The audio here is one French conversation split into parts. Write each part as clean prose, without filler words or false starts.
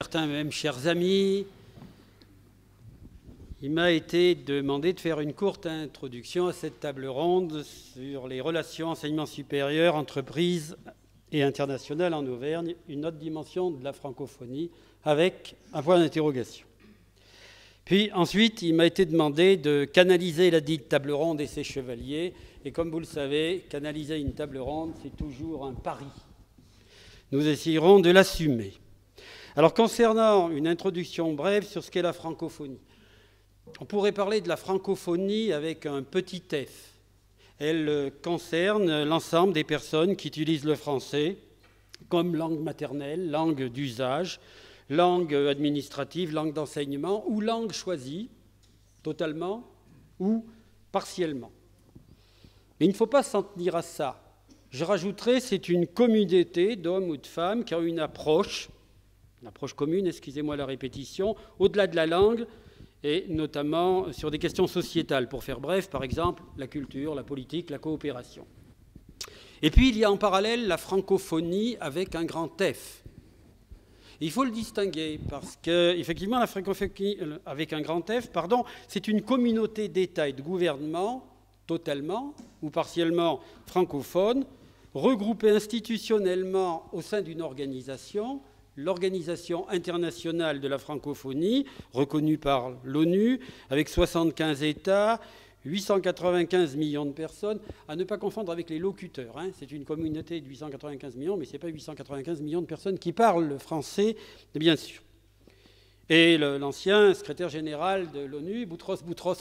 Certains même chers amis, il m'a été demandé de faire une courte introduction à cette table ronde sur les relations enseignement supérieur, entreprise et international en Auvergne, une autre dimension de la francophonie, avec un point d'interrogation. Puis ensuite, il m'a été demandé de canaliser la dite table ronde et ses chevaliers. Et comme vous le savez, canaliser une table ronde, c'est toujours un pari. Nous essayerons de l'assumer. Alors, concernant une introduction brève sur ce qu'est la francophonie, on pourrait parler de la francophonie avec un petit f. Elle concerne l'ensemble des personnes qui utilisent le français comme langue maternelle, langue d'usage, langue administrative, langue d'enseignement ou langue choisie, totalement ou partiellement. Mais il ne faut pas s'en tenir à ça. Je rajouterai, c'est une communauté d'hommes ou de femmes qui ont une approche commune, excusez-moi la répétition, au-delà de la langue, et notamment sur des questions sociétales. Pour faire bref, par exemple, la culture, la politique, la coopération. Et puis, il y a en parallèle la francophonie avec un grand F. Il faut le distinguer parce qu'effectivement, la francophonie avec un grand F, c'est une communauté d'États et de gouvernements totalement ou partiellement francophones, regroupés institutionnellement au sein d'une organisation, l'Organisation internationale de la francophonie, reconnue par l'ONU, avec 75 États, 895 millions de personnes, à ne pas confondre avec les locuteurs. C'est une communauté de 895 millions, mais ce n'est pas 895 millions de personnes qui parlent le français, bien sûr. Et l'ancien secrétaire général de l'ONU, Boutros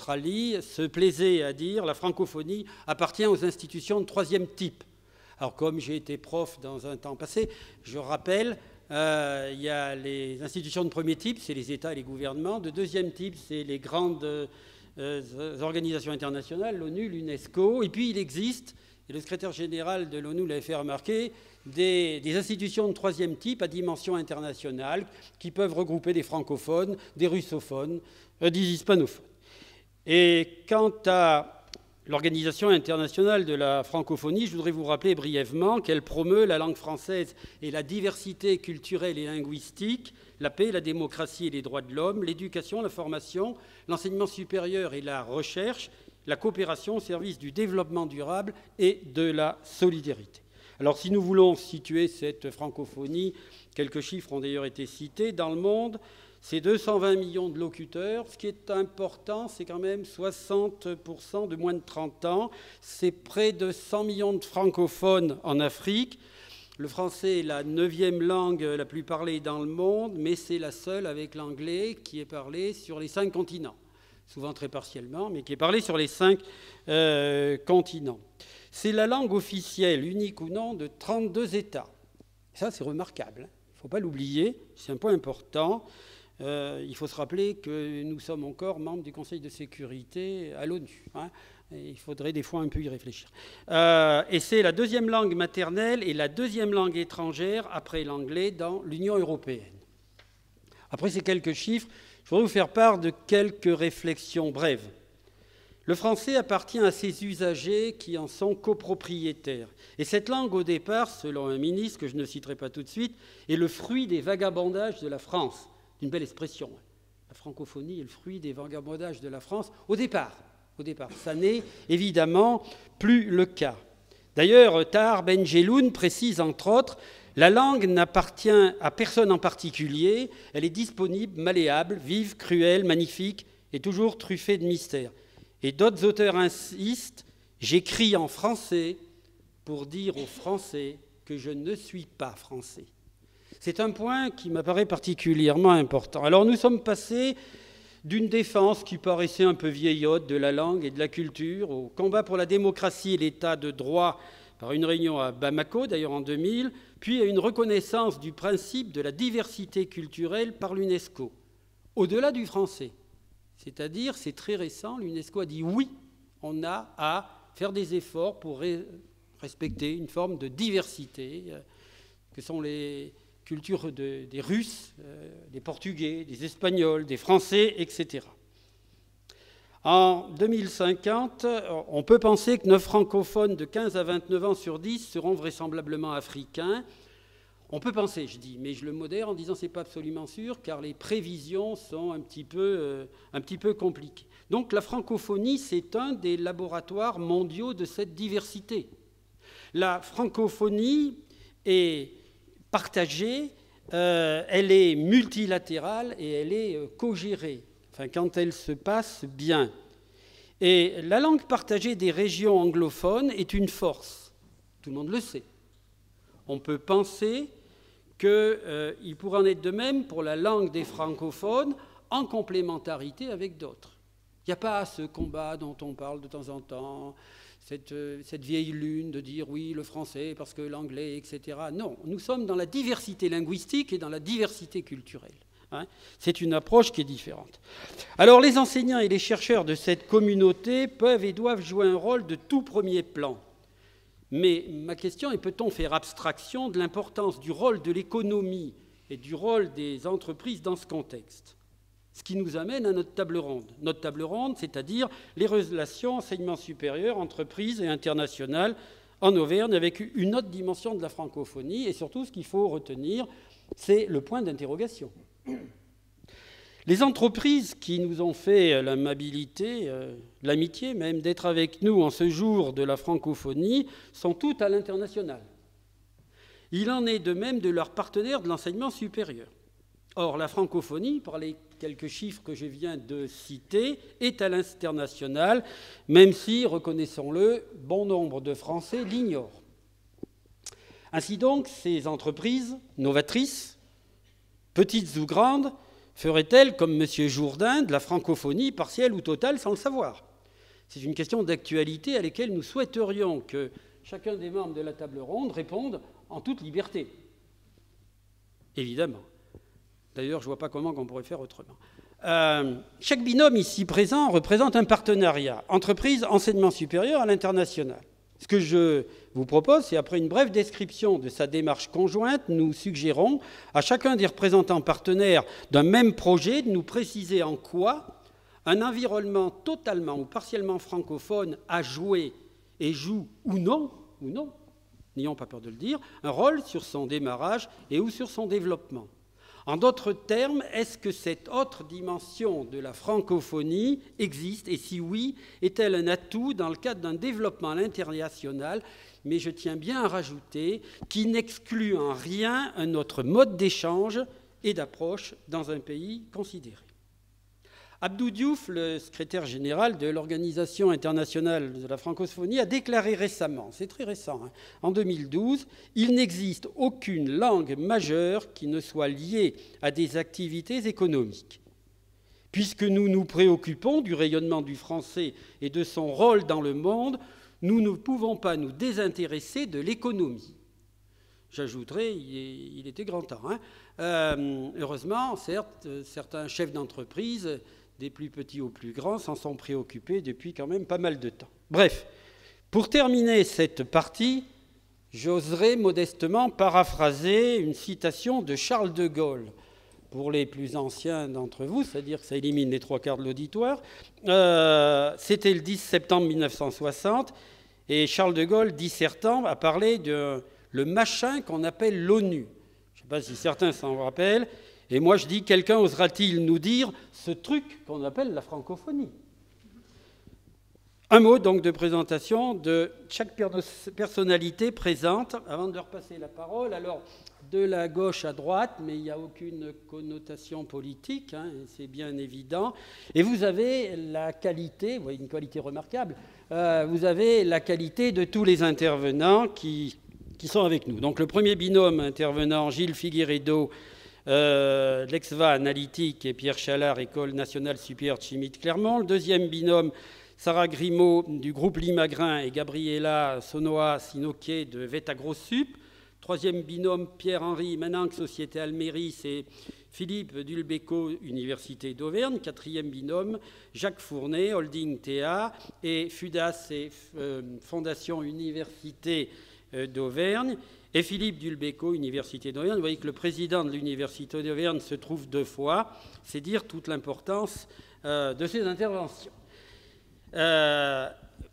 Ghali, se plaisait à dire « la francophonie appartient aux institutions de troisième type ». Alors, comme j'ai été prof dans un temps passé, je rappelle, il y a les institutions de premier type, c'est les États et les gouvernements. De deuxième type, c'est les grandes organisations internationales, l'ONU, l'UNESCO. Et puis, il existe, et le secrétaire général de l'ONU l'avait fait remarquer, des institutions de troisième type à dimension internationale qui peuvent regrouper des francophones, des russophones, des hispanophones. Et quant à l'Organisation internationale de la francophonie, je voudrais vous rappeler brièvement qu'elle promeut la langue française et la diversité culturelle et linguistique, la paix, la démocratie et les droits de l'homme, l'éducation, la formation, l'enseignement supérieur et la recherche, la coopération au service du développement durable et de la solidarité. Alors, si nous voulons situer cette francophonie, quelques chiffres ont d'ailleurs été cités, dans le monde, c'est 220 millions de locuteurs. Ce qui est important, c'est quand même 60% de moins de 30 ans. C'est près de 100 millions de francophones en Afrique. Le français est la 9e langue la plus parlée dans le monde, mais c'est la seule avec l'anglais qui est parlée sur les 5 continents. Souvent très partiellement, mais qui est parlée sur les 5 continents. C'est la langue officielle, unique ou non, de 32 États. Ça, c'est remarquable. Il ne faut pas l'oublier, c'est un point important. Il faut se rappeler que nous sommes encore membres du Conseil de sécurité à l'ONU. Il faudrait des fois un peu y réfléchir. Et c'est la 2e langue maternelle et la 2e langue étrangère après l'anglais dans l'Union européenne. Après ces quelques chiffres, je voudrais vous faire part de quelques réflexions brèves. Le français appartient à ses usagers qui en sont copropriétaires. Et cette langue, au départ, selon un ministre que je ne citerai pas tout de suite, est le fruit des vagabondages de la France. Une belle expression. La francophonie est le fruit des vagabondages de la France au départ. Ça n'est évidemment plus le cas. D'ailleurs, Tahar Ben-Jelloun précise entre autres, la langue n'appartient à personne en particulier, elle est disponible, malléable, vive, cruelle, magnifique et toujours truffée de mystères. Et d'autres auteurs insistent, j'écris en français pour dire aux Français que je ne suis pas français. C'est un point qui m'apparaît particulièrement important. Alors nous sommes passés d'une défense qui paraissait un peu vieillotte de la langue et de la culture au combat pour la démocratie et l'état de droit par une réunion à Bamako, d'ailleurs en 2000, puis à une reconnaissance du principe de la diversité culturelle par l'UNESCO, au-delà du français. C'est-à-dire, c'est très récent, l'UNESCO a dit oui, on a à faire des efforts pour respecter une forme de diversité que sont les culture des Russes, des Portugais, des Espagnols, des Français, etc. En 2050, on peut penser que 9 francophones de 15 à 29 ans sur 10 seront vraisemblablement africains. On peut penser, je dis, mais je le modère en disant que ce n'est pas absolument sûr, car les prévisions sont un petit peu compliquées. Donc la francophonie, c'est un des laboratoires mondiaux de cette diversité. La francophonie est partagée, elle est multilatérale et elle est co-gérée, enfin, quand elle se passe bien. Et la langue partagée des régions anglophones est une force. Tout le monde le sait. On peut penser qu'il pourrait en être de même pour la langue des francophones en complémentarité avec d'autres. Il n'y a pas ce combat dont on parle de temps en temps, cette vieille lune de dire oui, le français parce que l'anglais, etc. Non, nous sommes dans la diversité linguistique et dans la diversité culturelle. C'est une approche qui est différente. Alors les enseignants et les chercheurs de cette communauté peuvent et doivent jouer un rôle de tout premier plan. Mais ma question est, peut-on faire abstraction de l'importance du rôle de l'économie et du rôle des entreprises dans ce contexte? Ce qui nous amène à notre table ronde. Notre table ronde, c'est-à-dire les relations enseignement supérieur, entreprises et internationales en Auvergne, avec une autre dimension de la francophonie. Et surtout, ce qu'il faut retenir, c'est le point d'interrogation. Les entreprises qui nous ont fait l'amabilité, l'amitié même, d'être avec nous en ce jour de la francophonie sont toutes à l'international. Il en est de même de leurs partenaires de l'enseignement supérieur. Or, la francophonie, par les quelques chiffres que je viens de citer, est à l'international, même si, reconnaissons-le, bon nombre de Français l'ignorent. Ainsi donc, ces entreprises novatrices, petites ou grandes, ferait-elle, comme M. Jourdain, de la francophonie partielle ou totale sans le savoir? C'est une question d'actualité à laquelle nous souhaiterions que chacun des membres de la table ronde réponde en toute liberté. Évidemment. D'ailleurs, je ne vois pas comment on pourrait faire autrement. Chaque binôme ici présent représente un partenariat, entreprise, enseignement supérieur à l'international. Ce que je vous propose, c'est après une brève description de sa démarche conjointe, nous suggérons à chacun des représentants partenaires d'un même projet de nous préciser en quoi un environnement totalement ou partiellement francophone a joué et joue ou non, n'ayons pas peur de le dire, un rôle sur son démarrage et ou sur son développement. En d'autres termes, est-ce que cette autre dimension de la francophonie existe? Et si oui, est-elle un atout dans le cadre d'un développement à l'international? Mais je tiens bien à rajouter qui n'exclut en rien un autre mode d'échange et d'approche dans un pays considéré. Abdou Diouf, le secrétaire général de l'Organisation internationale de la francophonie, a déclaré récemment, c'est très récent, en 2012, « Il n'existe aucune langue majeure qui ne soit liée à des activités économiques. Puisque nous nous préoccupons du rayonnement du français et de son rôle dans le monde, nous ne pouvons pas nous désintéresser de l'économie. » J'ajouterai, il était grand temps. Heureusement, certes, certains chefs d'entreprise, des plus petits aux plus grands, s'en sont préoccupés depuis quand même pas mal de temps. Bref, pour terminer cette partie, j'oserais modestement paraphraser une citation de Charles de Gaulle. Pour les plus anciens d'entre vous, c'est-à-dire que ça élimine les 3/4 de l'auditoire, c'était le 10 septembre 1960, et Charles de Gaulle, dissertant, a parlé de le machin qu'on appelle l'ONU. Je ne sais pas si certains s'en rappellent. Et moi, je dis, quelqu'un osera-t-il nous dire ce truc qu'on appelle la francophonie? Un mot donc de présentation de chaque personnalité présente, avant de leur passer la parole. Alors, de la gauche à droite, mais il n'y a aucune connotation politique, c'est bien évident. Et vous avez la qualité, vous voyez, une qualité remarquable, vous avez la qualité de tous les intervenants qui sont avec nous. Donc le premier binôme intervenant, Gilles Figueiredo, l'EXVA Analytique, et Pierre Chalard, École nationale supérieure de chimie de Clermont. Le deuxième binôme, Sarah Grimaud du groupe Limagrin et Gabriela Sonoa-Sinoquier de VetaGrosSup. Troisième binôme, Pierre-Henri Mananque, Société Alméris, et Philippe Dulbecco, Université d'Auvergne. Quatrième binôme, Jacques Fournet, Holding TA, et FUDAS et Fondation Université d'Auvergne. Et Philippe Dulbecco, Université d'Auvergne. Vous voyez que le président de l'Université d'Auvergne se trouve 2 fois. C'est dire toute l'importance de ces interventions.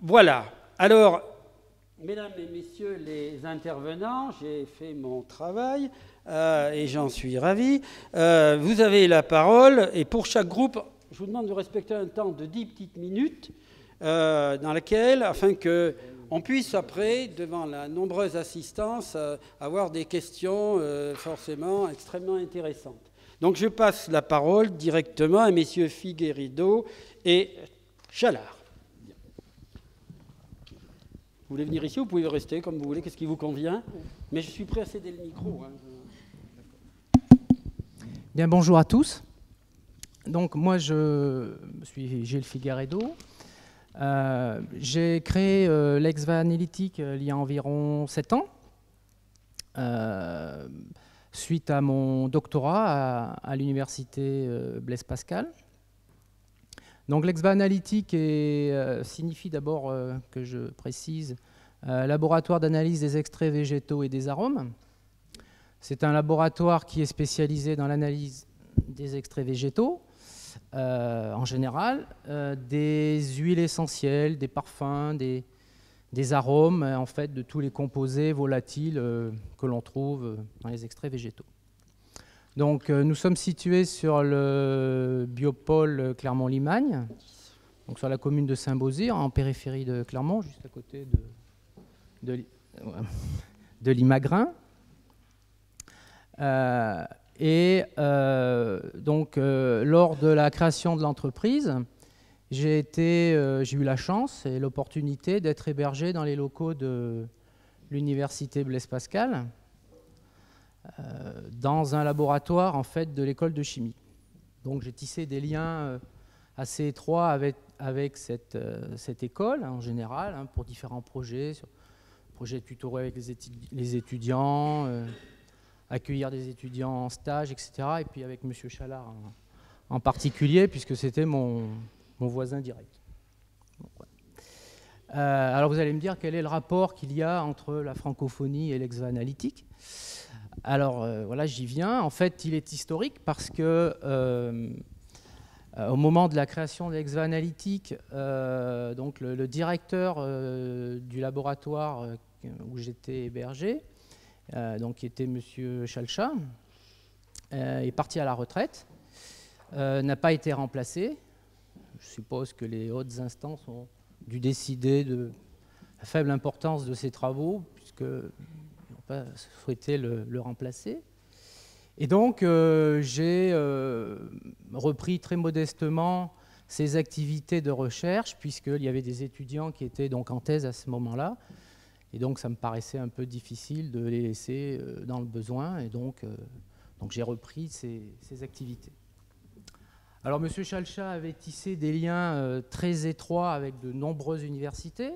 Voilà. Alors, mesdames et messieurs les intervenants, j'ai fait mon travail. et j'en suis ravi. Vous avez la parole, et pour chaque groupe, je vous demande de respecter un temps de 10 petites minutes, dans laquelle, afin qu'on puisse après, devant la nombreuse assistance, avoir des questions forcément extrêmement intéressantes. Donc je passe la parole directement à messieurs Figueiredo et Chalard. Vous voulez venir ici, vous pouvez rester comme vous voulez, qu'est-ce qui vous convient? Mais je suis prêt à céder le micro. Bien, bonjour à tous. Donc moi je suis Gilles Figueiredo. J'ai créé l'Exva Analytique il y a environ 7 ans, suite à mon doctorat à l'université Blaise Pascal. Donc l'Exva Analytique signifie d'abord, que je précise, laboratoire d'analyse des extraits végétaux et des arômes. C'est un laboratoire qui est spécialisé dans l'analyse des extraits végétaux, en général, des huiles essentielles, des parfums, des arômes, en fait, de tous les composés volatiles que l'on trouve dans les extraits végétaux. Donc, nous sommes situés sur le biopôle Clermont-Limagne, donc sur la commune de Saint-Beauzire, en périphérie de Clermont, juste à côté de Limagrin. Lors de la création de l'entreprise, j'ai eu la chance et l'opportunité d'être hébergé dans les locaux de l'université Blaise Pascal, dans un laboratoire en fait de l'école de chimie. Donc j'ai tissé des liens assez étroits avec cette école en général, pour différents projets, projets tutorés avec les étudiants, accueillir des étudiants en stage, etc. Et puis avec M. Chalard en particulier, puisque c'était mon voisin direct. Donc, ouais. Alors vous allez me dire quel est le rapport qu'il y a entre la francophonie et l'Exva Analytique. Alors voilà, j'y viens. En fait, il est historique parce que au moment de la création de l'Exva Analytique, donc le directeur du laboratoire où j'étais hébergé, donc qui était M. Chalcha, est parti à la retraite, n'a pas été remplacé. Je suppose que les hautes instances ont dû décider de la faible importance de ses travaux, puisqu'ils n'ont pas souhaité le remplacer. Et donc, j'ai repris très modestement ses activités de recherche, puisqu'il y avait des étudiants qui étaient donc en thèse à ce moment-là. Et donc, ça me paraissait un peu difficile de les laisser dans le besoin. Et donc j'ai repris ces activités. Alors, M. Chalcha avait tissé des liens très étroits avec de nombreuses universités,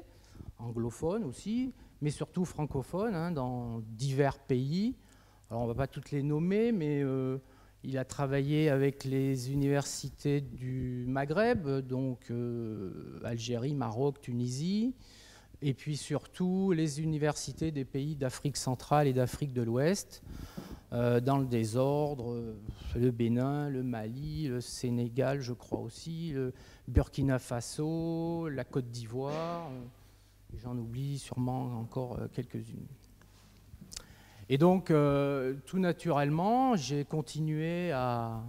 anglophones aussi, mais surtout francophones, dans divers pays. Alors, on ne va pas toutes les nommer, mais il a travaillé avec les universités du Maghreb, donc Algérie, Maroc, Tunisie, et puis surtout les universités des pays d'Afrique centrale et d'Afrique de l'Ouest, dans le désordre, le Bénin, le Mali, le Sénégal, je crois aussi, le Burkina Faso, la Côte d'Ivoire, j'en oublie sûrement encore quelques-unes. Et donc, tout naturellement, j'ai continué à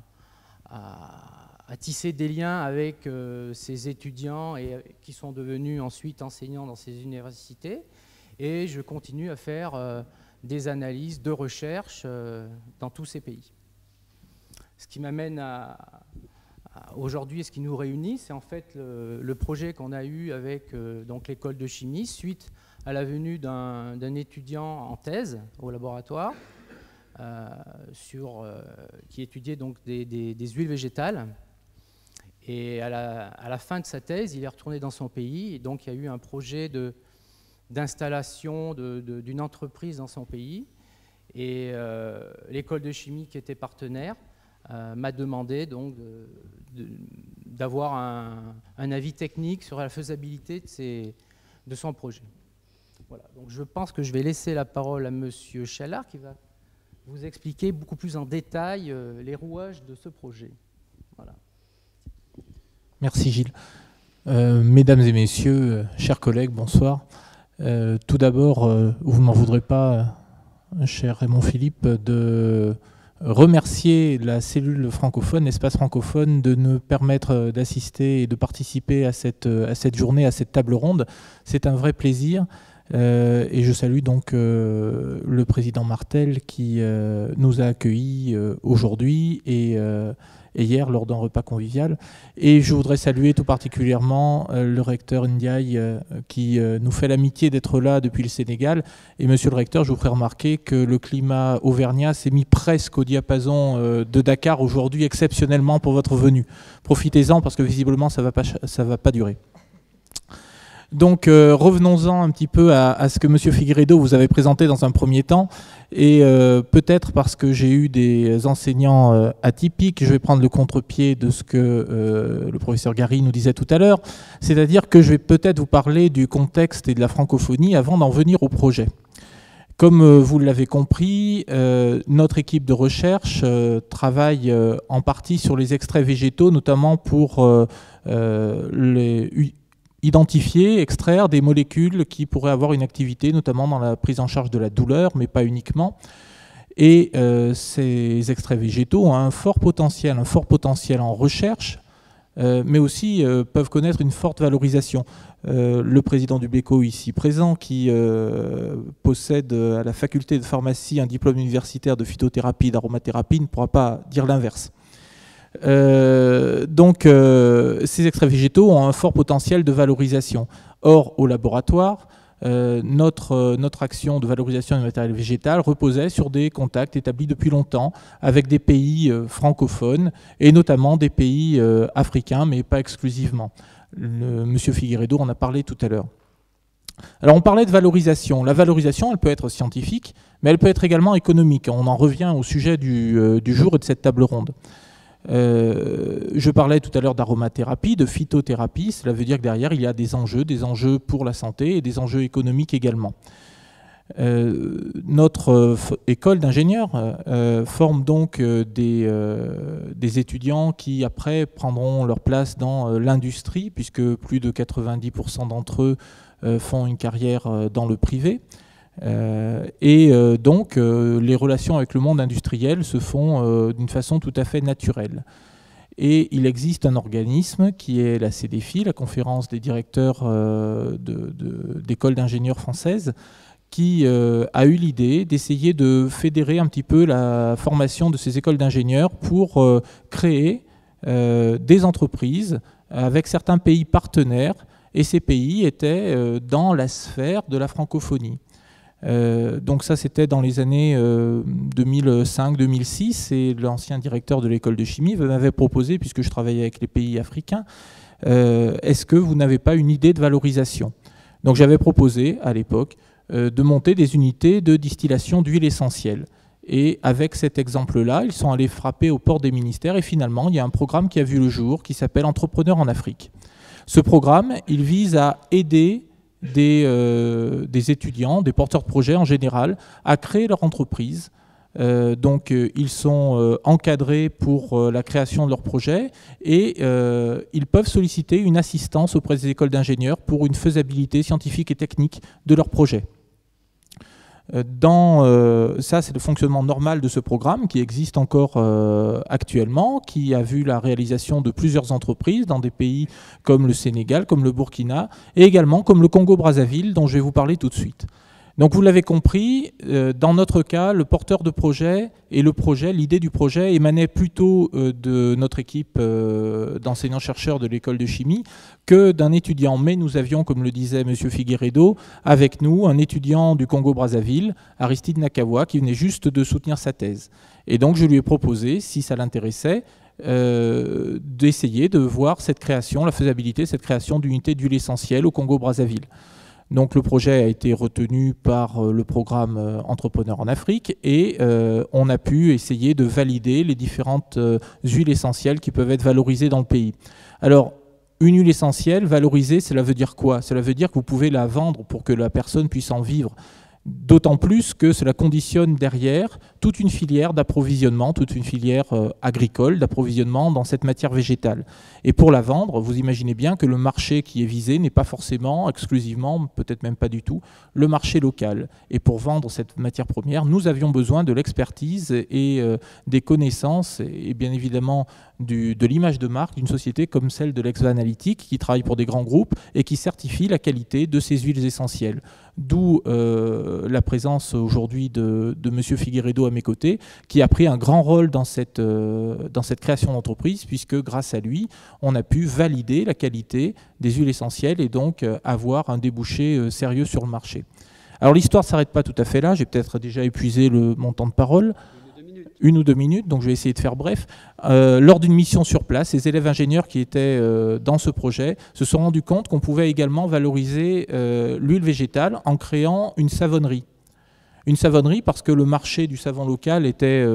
tisser des liens avec ces étudiants qui sont devenus ensuite enseignants dans ces universités. Et je continue à faire des analyses de recherche dans tous ces pays. Ce qui m'amène aujourd'hui, ce qui nous réunit, c'est en fait le projet qu'on a eu avec donc l'école de chimie, suite à la venue d'un étudiant en thèse au laboratoire, qui étudiait donc des huiles végétales. Et à la fin de sa thèse, il est retourné dans son pays, et donc il y a eu un projet d'installation d'une entreprise dans son pays. Et l'école de chimie qui était partenaire m'a demandé donc d'avoir un avis technique sur la faisabilité de son projet. Voilà. Donc je pense que je vais laisser la parole à M. Chalard qui va vous expliquer beaucoup plus en détail les rouages de ce projet. Voilà. Merci Gilles. Mesdames et messieurs, chers collègues, bonsoir. Tout d'abord, vous ne m'en voudrez pas, cher Raymond Philippe, de remercier la cellule francophone, l'espace francophone, de nous permettre d'assister et de participer à cette journée, à cette table ronde. C'est un vrai plaisir. Et je salue donc le président Martel qui nous a accueillis aujourd'hui et hier lors d'un repas convivial. Et je voudrais saluer tout particulièrement le recteur Ndiaye qui nous fait l'amitié d'être là depuis le Sénégal. Et monsieur le recteur, je vous ferai remarquer que le climat auvergnat s'est mis presque au diapason de Dakar aujourd'hui, exceptionnellement pour votre venue. Profitez-en parce que visiblement ça va pas durer. Donc revenons-en un petit peu à ce que M. Figueiredo vous avait présenté dans un premier temps. Et peut-être parce que j'ai eu des enseignants atypiques, je vais prendre le contre-pied de ce que le professeur Gary nous disait tout à l'heure. C'est-à-dire que je vais peut-être vous parler du contexte et de la francophonie avant d'en venir au projet. Comme vous l'avez compris, notre équipe de recherche travaille en partie sur les extraits végétaux, notamment pour identifier, extraire des molécules qui pourraient avoir une activité, notamment dans la prise en charge de la douleur, mais pas uniquement. Et ces extraits végétaux ont un fort potentiel en recherche, mais aussi peuvent connaître une forte valorisation. Le président du BECO ici présent, qui possède à la faculté de pharmacie un diplôme universitaire de phytothérapie et d'aromathérapie, ne pourra pas dire l'inverse. Donc ces extraits végétaux ont un fort potentiel de valorisation. Or, au laboratoire, notre action de valorisation du matériel végétal reposait sur des contacts établis depuis longtemps avec des pays francophones et notamment des pays africains, mais pas exclusivement. Monsieur Figueiredo en a parlé tout à l'heure. Alors on parlait de valorisation. La valorisation, elle peut être scientifique, mais elle peut être également économique. On en revient au sujet du jour et de cette table ronde. Je parlais tout à l'heure d'aromathérapie, de phytothérapie. Cela veut dire que derrière, il y a des enjeux pour la santé et des enjeux économiques également. Notre école d'ingénieurs forme donc des étudiants qui après prendront leur place dans l'industrie, puisque plus de 90% d'entre eux font une carrière dans le privé. Donc les relations avec le monde industriel se font d'une façon tout à fait naturelle. Et il existe un organisme qui est la CDFI, la conférence des directeurs d'écoles d'ingénieurs françaises, qui a eu l'idée d'essayer de fédérer un petit peu la formation de ces écoles d'ingénieurs pour créer des entreprises avec certains pays partenaires, et ces pays étaient dans la sphère de la francophonie. Donc ça, c'était dans les années 2005-2006, et l'ancien directeur de l'école de chimie m'avait proposé, puisque je travaillais avec les pays africains, est-ce que vous n'avez pas une idée de valorisation? Donc j'avais proposé à l'époque de monter des unités de distillation d'huile essentielle. Et avec cet exemple-là, ils sont allés frapper aux portes des ministères, et finalement, il y a un programme qui a vu le jour qui s'appelle Entrepreneurs en Afrique. Ce programme, il vise à aider des étudiants, des porteurs de projets en général, à créer leur entreprise. Donc ils sont encadrés pour la création de leur projet, et ils peuvent solliciter une assistance auprès des écoles d'ingénieurs pour une faisabilité scientifique et technique de leur projet. Ça, c'est le fonctionnement normal de ce programme qui existe encore actuellement, qui a vu la réalisation de plusieurs entreprises dans des pays comme le Sénégal, comme le Burkina, et également comme le Congo-Brazzaville, dont je vais vous parler tout de suite. Donc vous l'avez compris, dans notre cas, le porteur de projet et le projet, l'idée du projet émanait plutôt de notre équipe d'enseignants-chercheurs de l'école de chimie que d'un étudiant. Mais nous avions, comme le disait M. Figueiredo, avec nous un étudiant du Congo-Brazzaville, Aristide Nakawa, qui venait juste de soutenir sa thèse. Et donc je lui ai proposé, si ça l'intéressait, d'essayer de voir cette création, la faisabilité de cette création d'unités d'huile essentielle au Congo-Brazzaville. Donc le projet a été retenu par le programme Entrepreneurs en Afrique, et on a pu essayer de valider les différentes huiles essentielles qui peuvent être valorisées dans le pays. Alors, une huile essentielle valorisée, cela veut dire quoi? Cela veut dire que vous pouvez la vendre pour que la personne puisse en vivre. D'autant plus que cela conditionne derrière toute une filière d'approvisionnement, toute une filière agricole d'approvisionnement dans cette matière végétale. Et pour la vendre, vous imaginez bien que le marché qui est visé n'est pas forcément, exclusivement, peut-être même pas du tout, le marché local. Et pour vendre cette matière première, nous avions besoin de l'expertise et des connaissances et bien évidemment de l'image de marque d'une société comme celle de l'Exva Analytique qui travaille pour des grands groupes et qui certifie la qualité de ces huiles essentielles. D'où la présence aujourd'hui de M. Figueiredo à mes côtés, qui a pris un grand rôle dans cette création d'entreprise, puisque grâce à lui, on a pu valider la qualité des huiles essentielles et donc avoir un débouché sérieux sur le marché. Alors l'histoire ne s'arrête pas tout à fait là, j'ai peut-être déjà épuisé mon temps de parole. 1 ou 2 minutes, donc je vais essayer de faire bref. Lors d'une mission sur place, les élèves ingénieurs qui étaient dans ce projet se sont rendus compte qu'on pouvait également valoriser l'huile végétale en créant une savonnerie. Une savonnerie parce que le marché du savon local était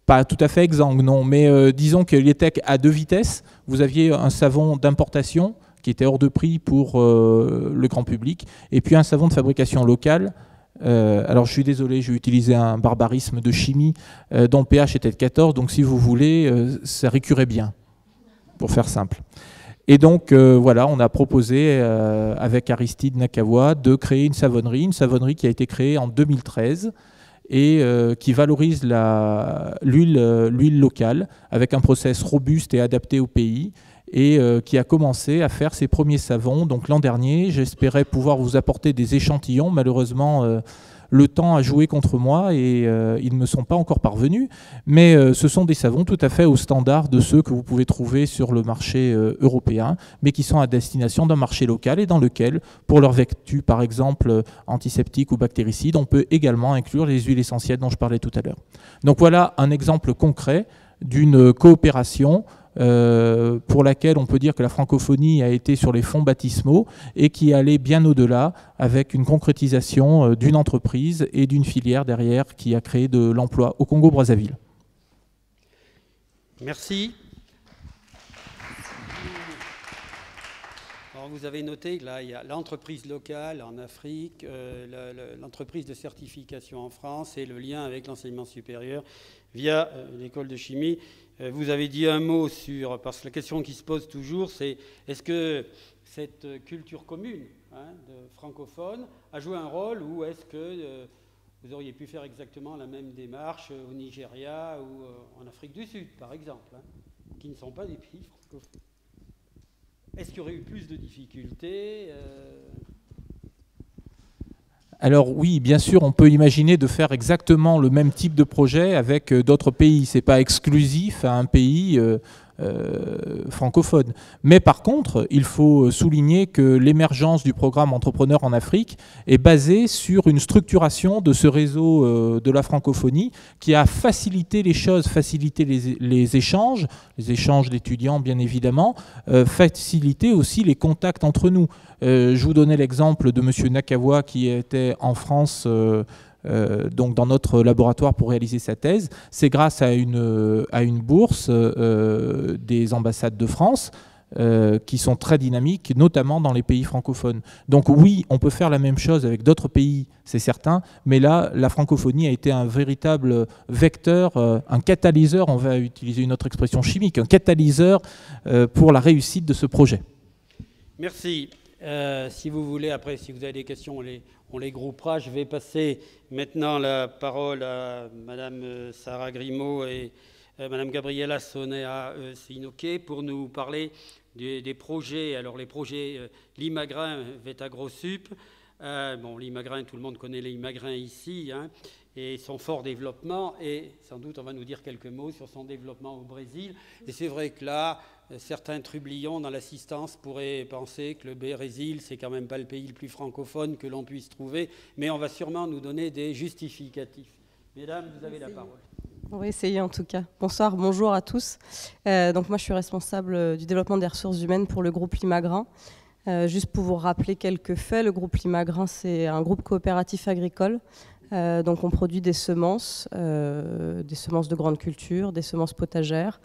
pas tout à fait exsangue, non, mais disons qu'il était à 2 vitesses. Vous aviez un savon d'importation qui était hors de prix pour le grand public, et puis un savon de fabrication locale. Alors je suis désolé, j'ai utilisé un barbarisme de chimie dont le pH était de 14, donc si vous voulez, ça récurait bien, pour faire simple. Et donc voilà, on a proposé avec Aristide Nakawa de créer une savonnerie qui a été créée en 2013 et qui valorise l'huile locale avec un process robuste et adapté au pays, et qui a commencé à faire ses premiers savons. Donc l'an dernier, j'espérais pouvoir vous apporter des échantillons. Malheureusement, le temps a joué contre moi et ils ne me sont pas encore parvenus. Mais ce sont des savons tout à fait au standard de ceux que vous pouvez trouver sur le marché européen, mais qui sont à destination d'un marché local et dans lequel, pour leur vertu par exemple antiseptiques ou bactéricides, on peut également inclure les huiles essentielles dont je parlais tout à l'heure. Donc voilà un exemple concret d'une coopération pour laquelle on peut dire que la francophonie a été sur les fonds baptismaux et qui allait bien au-delà avec une concrétisation d'une entreprise et d'une filière derrière qui a créé de l'emploi au Congo-Brazzaville. Merci. Alors vous avez noté que là, il y a l'entreprise locale en Afrique, l'entreprise de certification en France et le lien avec l'enseignement supérieur via l'école de chimie. Vous avez dit un mot sur, parce que la question qui se pose toujours, c'est est-ce que cette culture commune de francophone a joué un rôle, ou est-ce que vous auriez pu faire exactement la même démarche au Nigeria ou en Afrique du Sud, par exemple, qui ne sont pas des pays francophones? Est-ce qu'il y aurait eu plus de difficultés Alors oui, bien sûr, on peut imaginer de faire exactement le même type de projet avec d'autres pays. Ce n'est pas exclusif à un pays francophone. Mais par contre, il faut souligner que l'émergence du programme Entrepreneurs en Afrique est basée sur une structuration de ce réseau de la francophonie qui a facilité les choses, facilité les échanges d'étudiants bien évidemment, facilité aussi les contacts entre nous. Je vous donnais l'exemple de M. Nakawa qui était en France donc dans notre laboratoire pour réaliser sa thèse. C'est grâce à une bourse des ambassades de France qui sont très dynamiques, notamment dans les pays francophones. Donc oui, on peut faire la même chose avec d'autres pays, c'est certain, mais là, la francophonie a été un véritable vecteur, un catalyseur, on va utiliser une autre expression chimique, un catalyseur pour la réussite de ce projet. Merci. Si vous voulez, après, si vous avez des questions, on les groupera. Je vais passer maintenant la parole à Madame Sarah Grimaud et Madame Gabriela Sonea-Sinoké pour nous parler des projets. Alors, les projets Limagrin, Vetagrosup. Limagrin, tout le monde connaît les Limagrins ici, et son fort développement. Et sans doute, on va nous dire quelques mots sur son développement au Brésil. Et c'est vrai que là, certains trublions dans l'assistance pourraient penser que le Brésil, c'est quand même pas le pays le plus francophone que l'on puisse trouver, mais on va sûrement nous donner des justificatifs. Mesdames, vous avez la parole. On va essayer en tout cas. Bonsoir, bonjour à tous. Donc moi, je suis responsable du développement des ressources humaines pour le groupe Limagrin. Juste pour vous rappeler quelques faits, le groupe Limagrin, c'est un groupe coopératif agricole. Donc on produit des semences de grande culture, des semences potagères.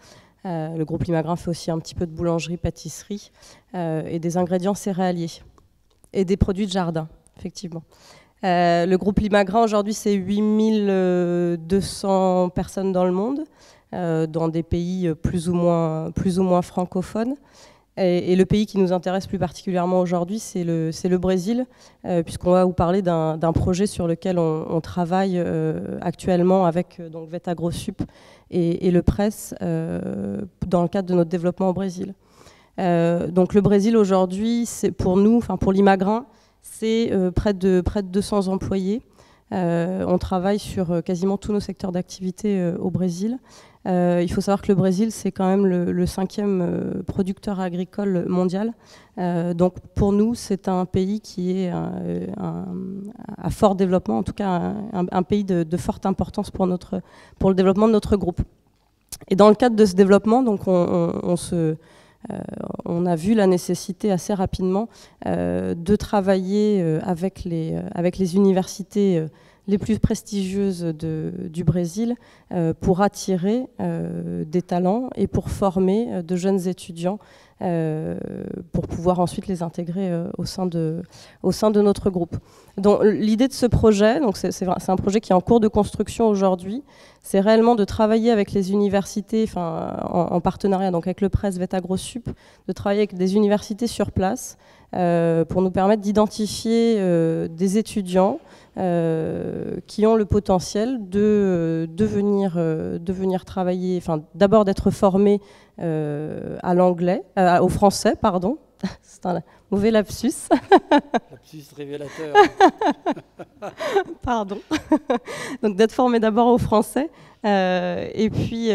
Le groupe Limagrin fait aussi un petit peu de boulangerie, pâtisserie et des ingrédients céréaliers et des produits de jardin. effectivement. Le groupe Limagrain, aujourd'hui, c'est 8200 personnes dans le monde, dans des pays plus ou moins francophones. Et le pays qui nous intéresse plus particulièrement aujourd'hui, c'est le Brésil, puisqu'on va vous parler d'un projet sur lequel on travaille actuellement avec donc Vetagrosup et le Press dans le cadre de notre développement au Brésil. Donc le Brésil aujourd'hui, c'est pour nous, enfin pour Limagrain, c'est près de 200 employés. On travaille sur quasiment tous nos secteurs d'activité au Brésil. Il faut savoir que le Brésil, c'est quand même le 5e producteur agricole mondial. Donc pour nous, c'est un pays qui est à fort développement, en tout cas un pays de forte importance pour le développement de notre groupe. Et dans le cadre de ce développement, donc on a vu la nécessité assez rapidement de travailler avec les universités les plus prestigieuses du Brésil pour attirer des talents et pour former de jeunes étudiants pour pouvoir ensuite les intégrer au sein de notre groupe. Donc, l'idée de ce projet, c'est un projet qui est en cours de construction aujourd'hui, c'est réellement de travailler avec les universités, en partenariat donc avec le Press Vetagrosup, de travailler avec des universités sur place pour nous permettre d'identifier des étudiants qui ont le potentiel de venir travailler, d'abord d'être formés à l'anglais, au français, pardon. C'est un mauvais lapsus. Lapsus révélateur. Pardon. Donc d'être formé d'abord au français et puis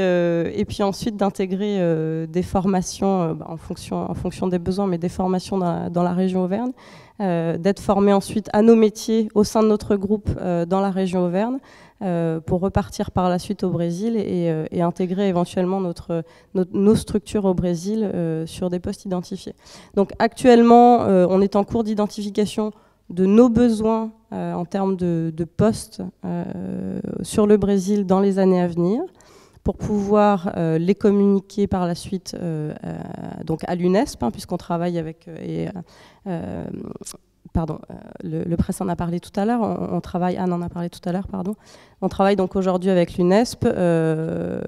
ensuite d'intégrer des formations en fonction des besoins, mais des formations dans la région Auvergne, d'être formé ensuite à nos métiers au sein de notre groupe dans la région Auvergne, pour repartir par la suite au Brésil et intégrer éventuellement nos structures au Brésil sur des postes identifiés. Donc actuellement, on est en cours d'identification de nos besoins en termes de postes sur le Brésil dans les années à venir, pour pouvoir les communiquer par la suite donc à l'UNESP, puisqu'on travaille avec... le Press en a parlé tout à l'heure, Anne en a parlé tout à l'heure, pardon. On travaille donc aujourd'hui avec l'UNESP.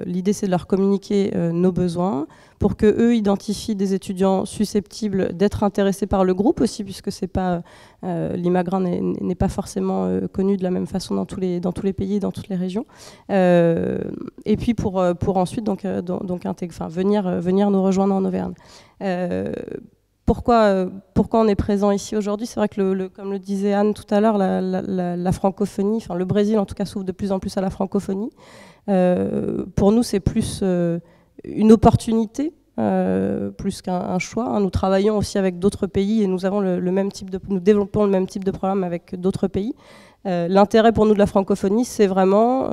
L'idée, c'est de leur communiquer nos besoins pour qu'eux identifient des étudiants susceptibles d'être intéressés par le groupe aussi, puisque c'est pas Limagrain n'est pas forcément connu de la même façon dans tous les pays, dans toutes les régions. Et puis pour ensuite venir nous rejoindre en Auvergne. Pourquoi on est présent ici aujourd'hui? C'est vrai que, comme le disait Anne tout à l'heure, la francophonie, le Brésil en tout cas s'ouvre de plus en plus à la francophonie. Pour nous, c'est plus une opportunité, plus qu'un choix. Nous travaillons aussi avec d'autres pays et nous développons le même type de programme avec d'autres pays. L'intérêt pour nous de la francophonie, c'est vraiment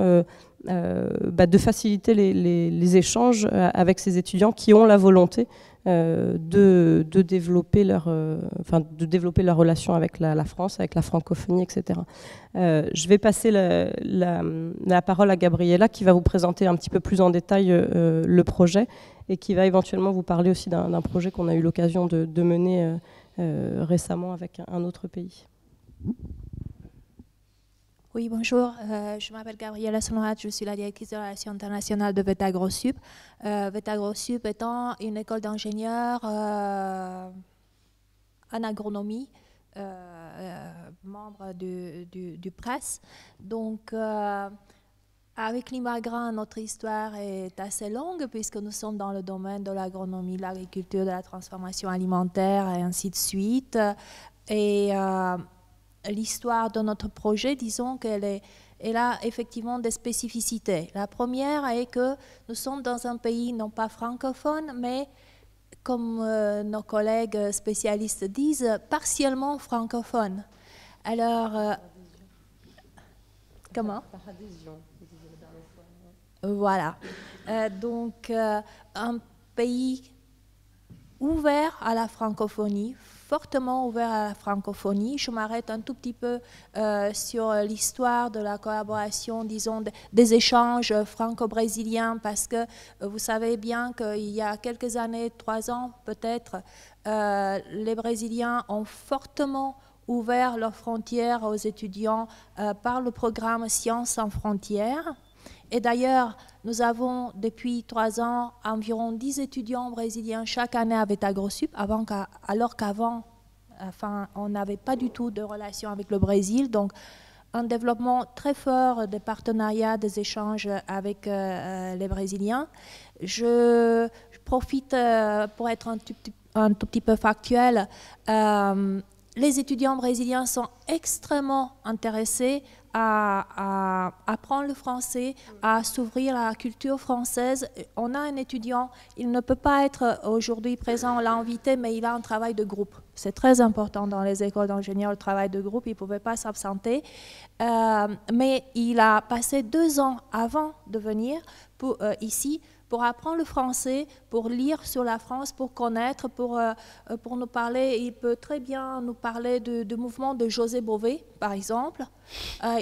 de faciliter les échanges avec ces étudiants qui ont la volonté de développer leur relation avec la France, avec la francophonie, etc. Je vais passer la parole à Gabriella qui va vous présenter un petit peu plus en détail le projet et qui va éventuellement vous parler aussi d'un projet qu'on a eu l'occasion de mener récemment avec un autre pays. Oui, bonjour. Je m'appelle Gabriella Sonorat, je suis la directrice de relations internationales de Vetagrosup. Vetagrosup étant une école d'ingénieurs en agronomie, membre du Press. Donc, avec Limagrain, notre histoire est assez longue puisque nous sommes dans le domaine de l'agronomie, de l'agriculture, de la transformation alimentaire et ainsi de suite. Et l'histoire de notre projet, disons qu'elle a effectivement des spécificités. La première est que nous sommes dans un pays non pas francophone, mais comme nos collègues spécialistes disent, partiellement francophone. Alors, comment? Par adhésion. Voilà. Donc, un pays ouvert à la francophonie, fortement ouvert à la francophonie. Je m'arrête un tout petit peu sur l'histoire de la collaboration, disons, des échanges franco-brésiliens, parce que vous savez bien qu'il y a quelques années, 3 ans peut-être, les Brésiliens ont fortement ouvert leurs frontières aux étudiants par le programme Sciences sans frontières. Et d'ailleurs, nous avons depuis 3 ans environ 10 étudiants brésiliens chaque année avec AgroSup, alors qu'avant, on n'avait pas du tout de relation avec le Brésil. Donc, un développement très fort des partenariats, des échanges avec les Brésiliens. Je profite pour être un tout petit peu factuel. Les étudiants brésiliens sont extrêmement intéressés à apprendre le français, à s'ouvrir à la culture française. On a un étudiant, il ne peut pas être aujourd'hui présent, on l'a invité, mais il a un travail de groupe. C'est très important dans les écoles d'ingénieurs, le travail de groupe, il ne pouvait pas s'absenter. Mais il a passé 2 ans avant de venir ici pour apprendre le français, pour lire sur la France, pour connaître, pour nous parler. Il peut très bien nous parler du mouvement de José Bové, par exemple.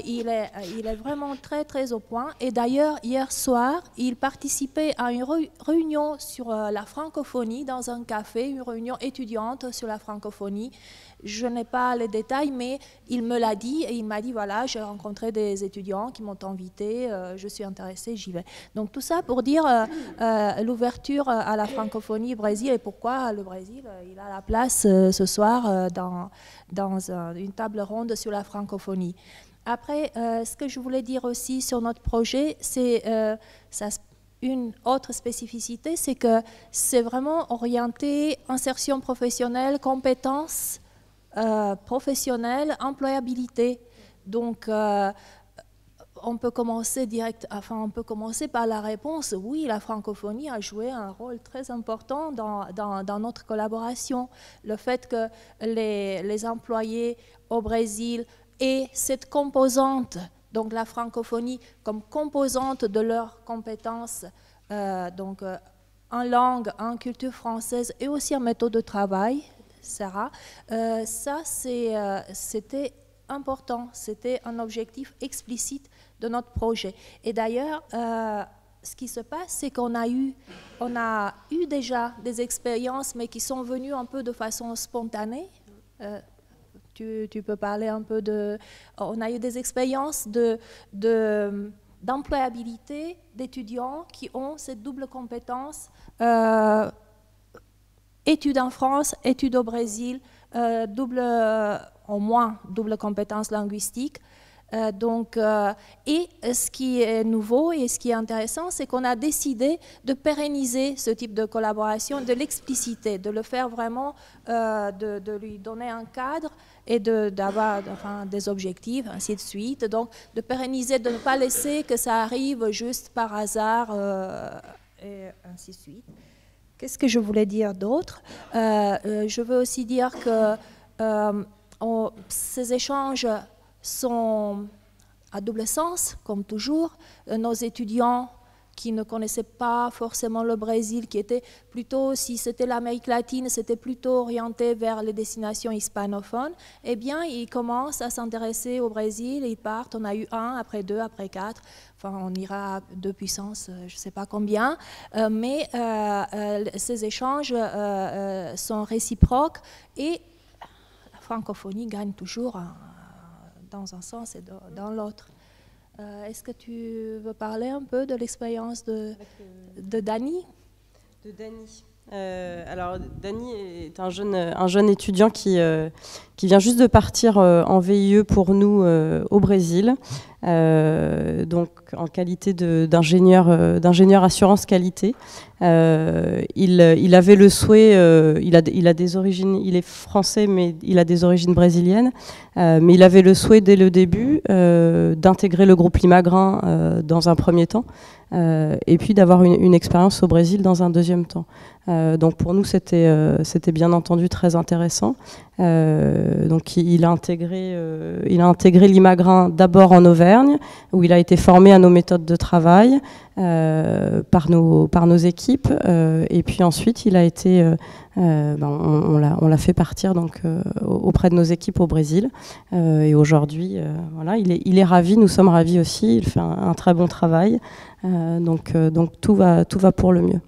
Il est vraiment très, très au point. Et d'ailleurs, hier soir, il participait à une réunion sur la francophonie dans un café, une réunion étudiante sur la francophonie. Je n'ai pas les détails, mais il me l'a dit et il m'a dit, voilà, j'ai rencontré des étudiants qui m'ont invité, je suis intéressée, j'y vais. Donc tout ça pour dire l'ouverture à la francophonie au Brésil et pourquoi le Brésil, il a la place ce soir dans une table ronde sur la francophonie. Après, ce que je voulais dire aussi sur notre projet, c'est une autre spécificité, c'est que c'est vraiment orienté insertion professionnelle, compétences professionnelle, employabilité. Donc, on peut commencer par la réponse. Oui, la francophonie a joué un rôle très important dans notre collaboration. Le fait que les employés au Brésil aient cette composante, donc la francophonie comme composante de leurs compétences, en langue, en culture française et aussi en méthode de travail, Sarah, ça c'était important, c'était un objectif explicite de notre projet. Et d'ailleurs, ce qui se passe, c'est qu'on a eu déjà des expériences, mais qui sont venues un peu de façon spontanée. Tu peux parler un peu de... On a eu des expériences d'employabilité d'étudiants qui ont cette double compétence études en France, études au Brésil, au moins double compétence linguistique. Et ce qui est nouveau et ce qui est intéressant, c'est qu'on a décidé de pérenniser ce type de collaboration, de l'expliciter, de le faire vraiment, de lui donner un cadre et d'avoir des objectifs, ainsi de suite. Donc, de pérenniser, de ne pas laisser que ça arrive juste par hasard, et ainsi de suite. Qu'est-ce que je voulais dire d'autre? Je veux aussi dire que ces échanges sont à double sens, comme toujours. Nos étudiants qui ne connaissaient pas forcément le Brésil, qui étaient plutôt, si c'était l'Amérique latine, c'était plutôt orienté vers les destinations hispanophones, eh bien, ils commencent à s'intéresser au Brésil, ils partent, on a eu 1, après 2, après 4, enfin, on ira à 2 puissances, je ne sais pas combien, mais ces échanges sont réciproques et la francophonie gagne toujours dans un sens et dans l'autre. Est-ce que tu veux parler un peu de l'expérience de Dany? De Dany. Alors, Dany est un jeune étudiant qui vient juste de partir en VIE pour nous au Brésil, donc en qualité d'ingénieur assurance qualité. Il avait le souhait, il a des origines, il est français, mais il a des origines brésiliennes, mais il avait le souhait dès le début d'intégrer le groupe Limagrain dans un premier temps, et puis d'avoir une expérience au Brésil dans un deuxième temps. Donc pour nous, c'était bien entendu très intéressant. Donc il a intégré Limagrain d'abord en Auvergne, où il a été formé à nos méthodes de travail par nos équipes, et puis ensuite il a été, on l'a fait partir donc auprès de nos équipes au Brésil, et aujourd'hui voilà, il est ravi, nous sommes ravis aussi, il fait un très bon travail, donc tout va pour le mieux.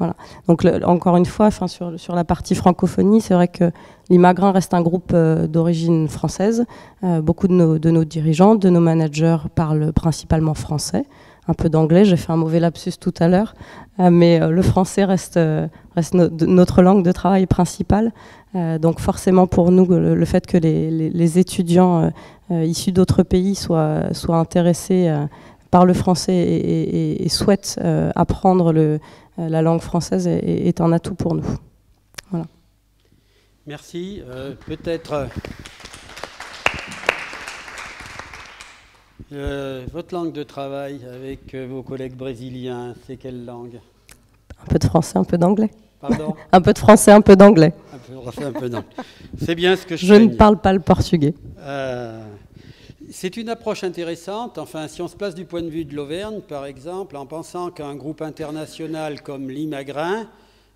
Voilà. Donc encore une fois, sur la partie francophonie, c'est vrai que l'Imagrin reste un groupe d'origine française. Beaucoup de nos dirigeants, de nos managers parlent principalement français, un peu d'anglais. J'ai fait un mauvais lapsus tout à l'heure, mais le français reste notre langue de travail principale. Donc forcément pour nous, le fait que les étudiants issus d'autres pays soient intéressés par le français et souhaitent apprendre la langue française est un atout pour nous. Voilà. Merci. Peut-être votre langue de travail avec vos collègues brésiliens, c'est quelle langue? Un peu de français, un peu d'anglais. Pardon? Un peu de français, un peu d'anglais. Un peu de français, un peu d'anglais. C'est bien ce que je ne parle pas le portugais. C'est une approche intéressante. Enfin, si on se place du point de vue de l'Auvergne, par exemple, en pensant qu'un groupe international comme l'Imagrin,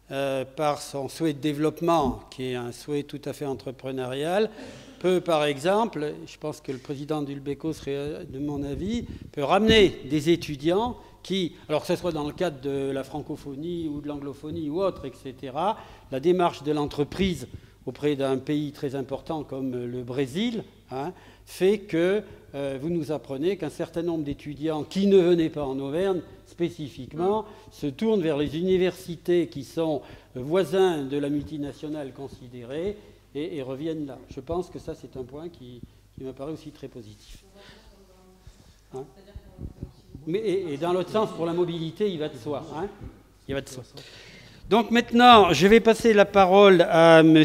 par son souhait de développement, qui est un souhait tout à fait entrepreneurial, peut, par exemple, je pense que le président d'Ulbeco serait de mon avis, peut ramener des étudiants qui, alors que ce soit dans le cadre de la francophonie ou de l'anglophonie ou autre, etc., la démarche de l'entreprise auprès d'un pays très important comme le Brésil, fait que vous nous apprenez qu'un certain nombre d'étudiants qui ne venaient pas en Auvergne spécifiquement se tournent vers les universités qui sont voisins de la multinationale considérée et reviennent là. Je pense que ça, c'est un point qui me paraît aussi très positif. Mais, et dans l'autre sens, pour la mobilité, il va de soi. Il va de soi. Donc maintenant, je vais passer la parole à M.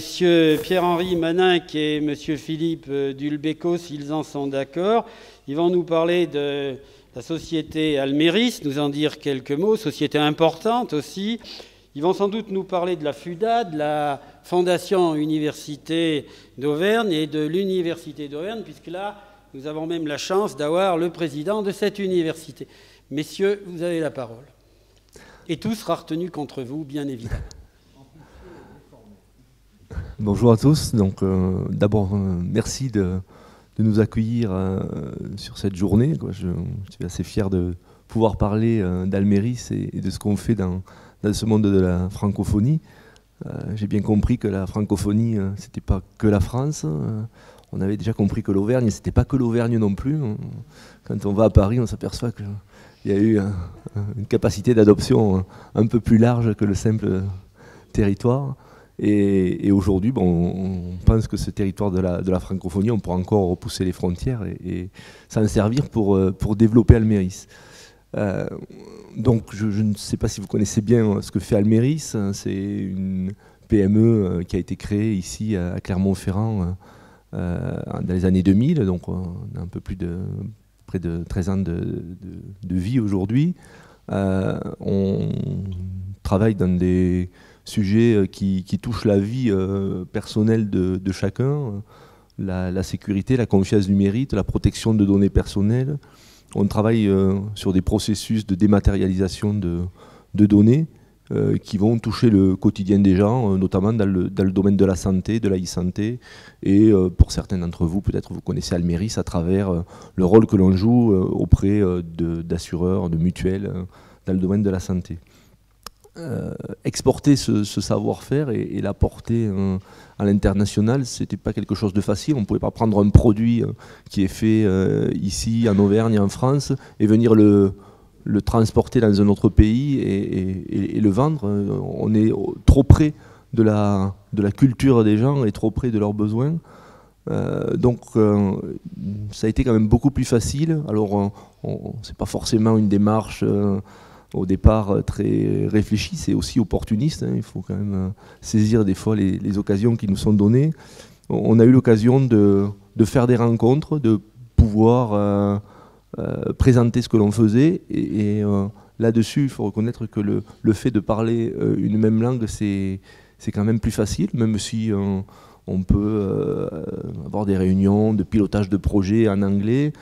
Pierre-Henri Maninck et M. Philippe d'Ulbeco, s'ils en sont d'accord. Ils vont nous parler de la société Alméris, nous en dire quelques mots, société importante aussi. Ils vont sans doute nous parler de la FUDA, de la Fondation Université d'Auvergne et de l'Université d'Auvergne, puisque là, nous avons même la chance d'avoir le président de cette université. Messieurs, vous avez la parole. Et tout sera retenu contre vous, bien évidemment. Bonjour à tous. Donc, d'abord, merci de nous accueillir sur cette journée. Je suis assez fier de pouvoir parler d'Alméris et de ce qu'on fait dans ce monde de la francophonie. J'ai bien compris que la francophonie, c'était pas que la France. On avait déjà compris que l'Auvergne, c'était pas que l'Auvergne non plus. Quand on va à Paris, on s'aperçoit qu'il y a eu une capacité d'adoption un peu plus large que le simple territoire. Et aujourd'hui, on pense que ce territoire de la francophonie, on pourra encore repousser les frontières et s'en servir pour développer Alméris. Donc je ne sais pas si vous connaissez bien ce que fait Alméris. C'est une PME qui a été créée ici à Clermont-Ferrand dans les années 2000. Donc on a un peu plus de près de 13 ans de vie aujourd'hui. On travaille dans des sujets qui touchent la vie personnelle de chacun, la sécurité, la confiance numérique, la protection de données personnelles. On travaille sur des processus de dématérialisation de données qui vont toucher le quotidien des gens, notamment dans le domaine de la santé, de la e-santé. Et pour certains d'entre vous, peut-être vous connaissez Alméris à travers le rôle que l'on joue auprès d'assureurs, de mutuelles, dans le domaine de la santé. Exporter ce savoir-faire et l'apporter à l'international, c'était pas quelque chose de facile. On ne pouvait pas prendre un produit qui est fait ici, en Auvergne, en France, et venir le transporter dans un autre pays et le vendre. On est trop près de la culture des gens et trop près de leurs besoins. Donc ça a été quand même beaucoup plus facile. Alors c'est pas forcément une démarche au départ très réfléchie, c'est aussi opportuniste. Il faut quand même saisir des fois les occasions qui nous sont données. On a eu l'occasion de faire des rencontres, de pouvoir présenter ce que l'on faisait et là-dessus il faut reconnaître que le fait de parler une même langue c'est quand même plus facile, même si on peut avoir des réunions de pilotage de projet en anglais.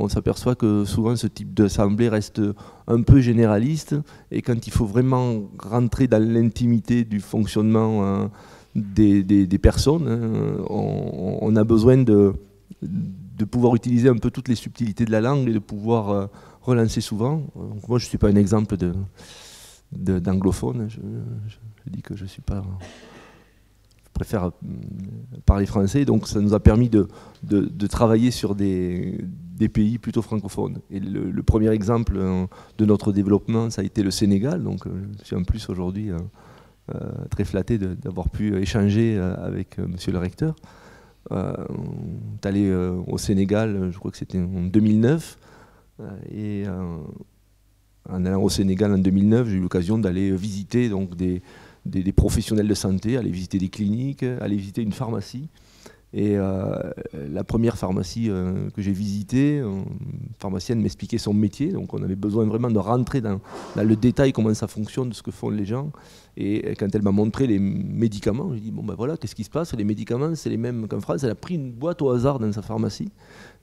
On s'aperçoit que souvent ce type d'assemblée reste un peu généraliste et quand il faut vraiment rentrer dans l'intimité du fonctionnement des personnes, on a besoin de pouvoir utiliser un peu toutes les subtilités de la langue et de pouvoir relancer souvent. Donc moi je ne suis pas un exemple d'anglophones. Je dis que je suis pas... Je préfère parler français, donc ça nous a permis de travailler sur des pays plutôt francophones. Et le premier exemple de notre développement, ça a été le Sénégal. Donc je suis en plus aujourd'hui très flatté d'avoir pu échanger avec monsieur le recteur. On est allé au Sénégal, je crois que c'était en 2009, et en allant au Sénégal en 2009, j'ai eu l'occasion d'aller visiter donc, des professionnels de santé, aller visiter des cliniques, aller visiter une pharmacie. Et la première pharmacie que j'ai visitée, une pharmacienne m'expliquait son métier, donc on avait besoin vraiment de rentrer dans le détail, comment ça fonctionne, de ce que font les gens. Et quand elle m'a montré les médicaments, j'ai dit, bon ben voilà, qu'est-ce qui se passe? Les médicaments, c'est les mêmes qu'en France. Elle a pris une boîte au hasard dans sa pharmacie,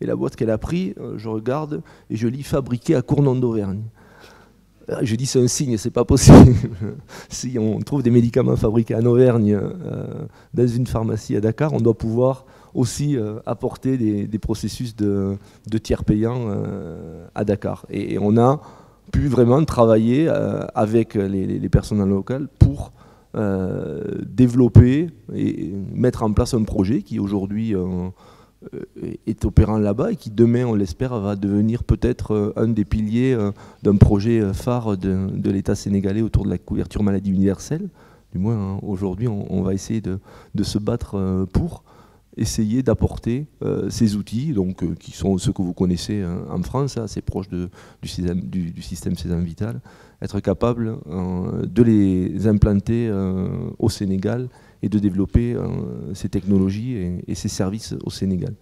et la boîte qu'elle a pris, je regarde, et je lis « Fabriqué à Cournon d'Auvergne ». Je dis c'est un signe, c'est pas possible. Si on trouve des médicaments fabriqués en Auvergne dans une pharmacie à Dakar, on doit pouvoir aussi apporter des processus de tiers payants à Dakar. Et on a pu vraiment travailler avec les personnels locaux pour développer et mettre en place un projet qui aujourd'hui est opérant là-bas et qui demain, on l'espère, va devenir peut-être un des piliers d'un projet phare de l'État sénégalais autour de la couverture maladie universelle. Du moins, hein, aujourd'hui, on va essayer de se battre pour essayer d'apporter ces outils, donc, qui sont ceux que vous connaissez en France, assez proches du système Sésame Vital, être capable de les implanter au Sénégal et de développer ces technologies et ces services au Sénégal.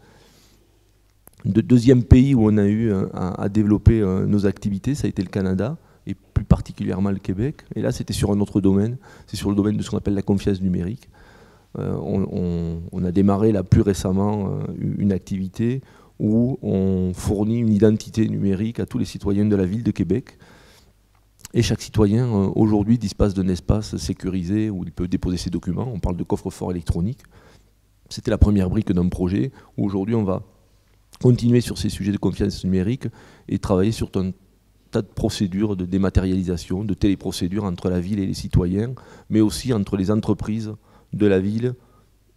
Le deuxième pays où on a eu à développer nos activités, ça a été le Canada, et plus particulièrement le Québec. Et là, c'était sur un autre domaine, c'est sur le domaine de ce qu'on appelle la confiance numérique. On a démarré là plus récemment une activité où on fournit une identité numérique à tous les citoyens de la ville de Québec. Et chaque citoyen, aujourd'hui, dispose d'un espace sécurisé où il peut déposer ses documents. On parle de coffre-fort électronique. C'était la première brique d'un projet où aujourd'hui, on va continuer sur ces sujets de confiance numérique et travailler sur un tas de procédures de dématérialisation, de téléprocédures entre la ville et les citoyens, mais aussi entre les entreprises de la ville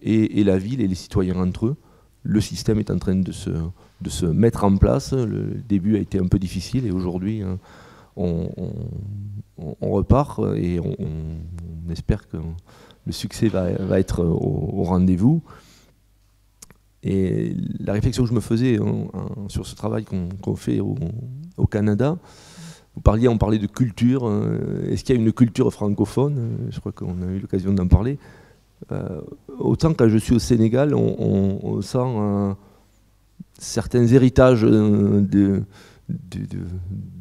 et la ville et les citoyens entre eux. Le système est en train de se mettre en place. Le début a été un peu difficile et aujourd'hui, on repart et on espère que le succès va être au rendez-vous. Et la réflexion que je me faisais sur ce travail qu'on fait au Canada, on parlait de culture. Est-ce qu'il y a une culture francophone? Je crois qu'on a eu l'occasion d'en parler. Autant quand je suis au Sénégal, on sent certains héritages de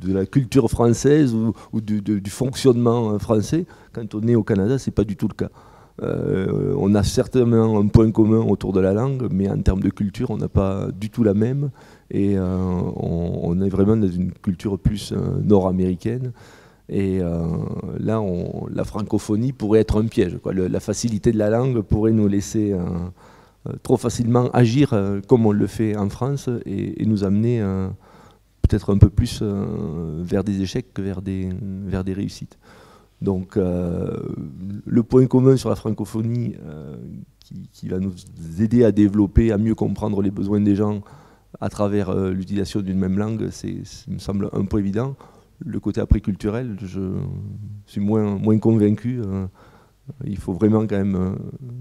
la culture française ou du fonctionnement français. Quand on est au Canada, c'est pas du tout le cas. On a certainement un point commun autour de la langue, mais en termes de culture, on n'a pas du tout la même. Et on est vraiment dans une culture plus nord-américaine. Et là, la francophonie pourrait être un piège, quoi. La facilité de la langue pourrait nous laisser trop facilement agir comme on le fait en France et nous amener peut-être un peu plus vers des échecs que vers des réussites. Donc le point commun sur la francophonie qui va nous aider à développer, à mieux comprendre les besoins des gens à travers l'utilisation d'une même langue, ça me semble un peu évident. Le côté après culturel, je suis moins convaincu. Il faut vraiment quand même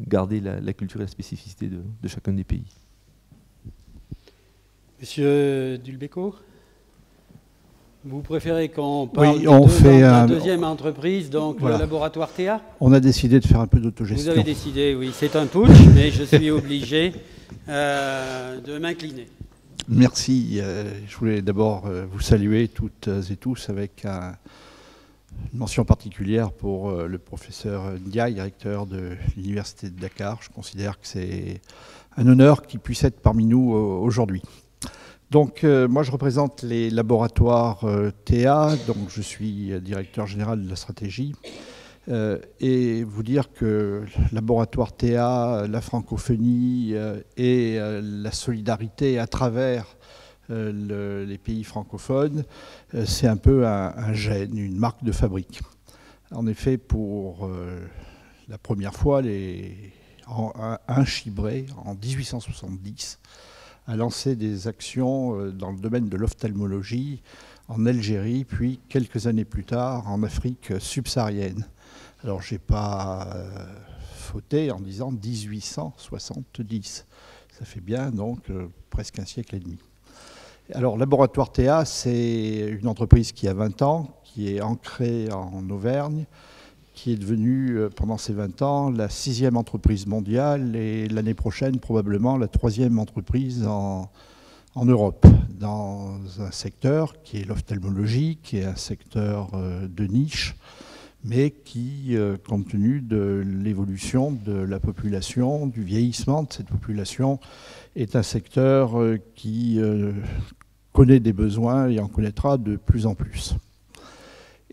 garder la culture et la spécificité de chacun des pays. Monsieur Dulbecco, vous préférez qu'on parle de deuxième entreprise, donc voilà. Le laboratoire Théa? On a décidé de faire un peu d'autogestion. Vous avez décidé, oui. C'est un putsch, mais je suis obligé de m'incliner. Merci. Je voulais d'abord vous saluer toutes et tous avec une mention particulière pour le professeur Ndiaye, directeur de l'Université de Dakar. Je considère que c'est un honneur qu'il puisse être parmi nous aujourd'hui. Donc, moi, je représente les laboratoires Théa, donc je suis directeur général de la stratégie. Et vous dire que le laboratoire Théa, la francophonie et la solidarité à travers les pays francophones, c'est un peu un gène, une marque de fabrique. En effet, pour la première fois, un Chibré, en 1870, a lancé des actions dans le domaine de l'ophtalmologie en Algérie, puis quelques années plus tard en Afrique subsaharienne. Alors je n'ai pas fauté en disant 1870. Ça fait bien donc presque un siècle et demi. Alors Laboratoire Théa, c'est une entreprise qui a 20 ans, qui est ancrée en Auvergne, qui est devenue pendant ces 20 ans la 6e entreprise mondiale et l'année prochaine probablement la 3e entreprise en Europe, dans un secteur qui est l'ophtalmologie, qui est un secteur de niche, mais qui, compte tenu de l'évolution de la population, du vieillissement de cette population, est un secteur qui connaît des besoins et en connaîtra de plus en plus.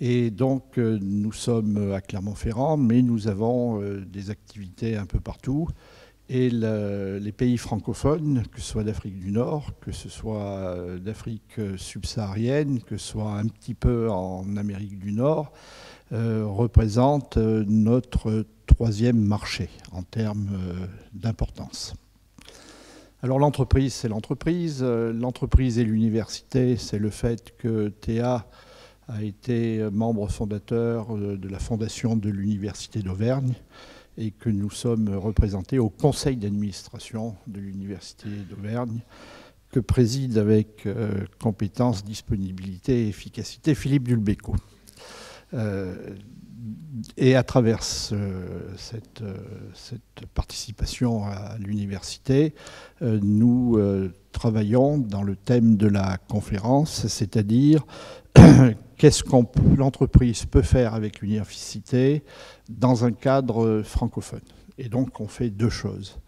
Et donc, nous sommes à Clermont-Ferrand, mais nous avons des activités un peu partout. Et les pays francophones, que ce soit d'Afrique du Nord, que ce soit d'Afrique subsaharienne, que ce soit un petit peu en Amérique du Nord, représentent notre 3e marché en termes d'importance. Alors l'entreprise, c'est l'entreprise. L'entreprise et l'université, c'est le fait que Théa a été membre fondateur de la fondation de l'Université d'Auvergne et que nous sommes représentés au conseil d'administration de l'Université d'Auvergne, que préside avec compétence, disponibilité et efficacité Philippe Dulbecco. Et à travers cette participation à l'université, nous travaillons dans le thème de la conférence, c'est-à-dire qu'est-ce que l'entreprise peut faire avec l'université dans un cadre francophone. Et donc on fait 2 choses.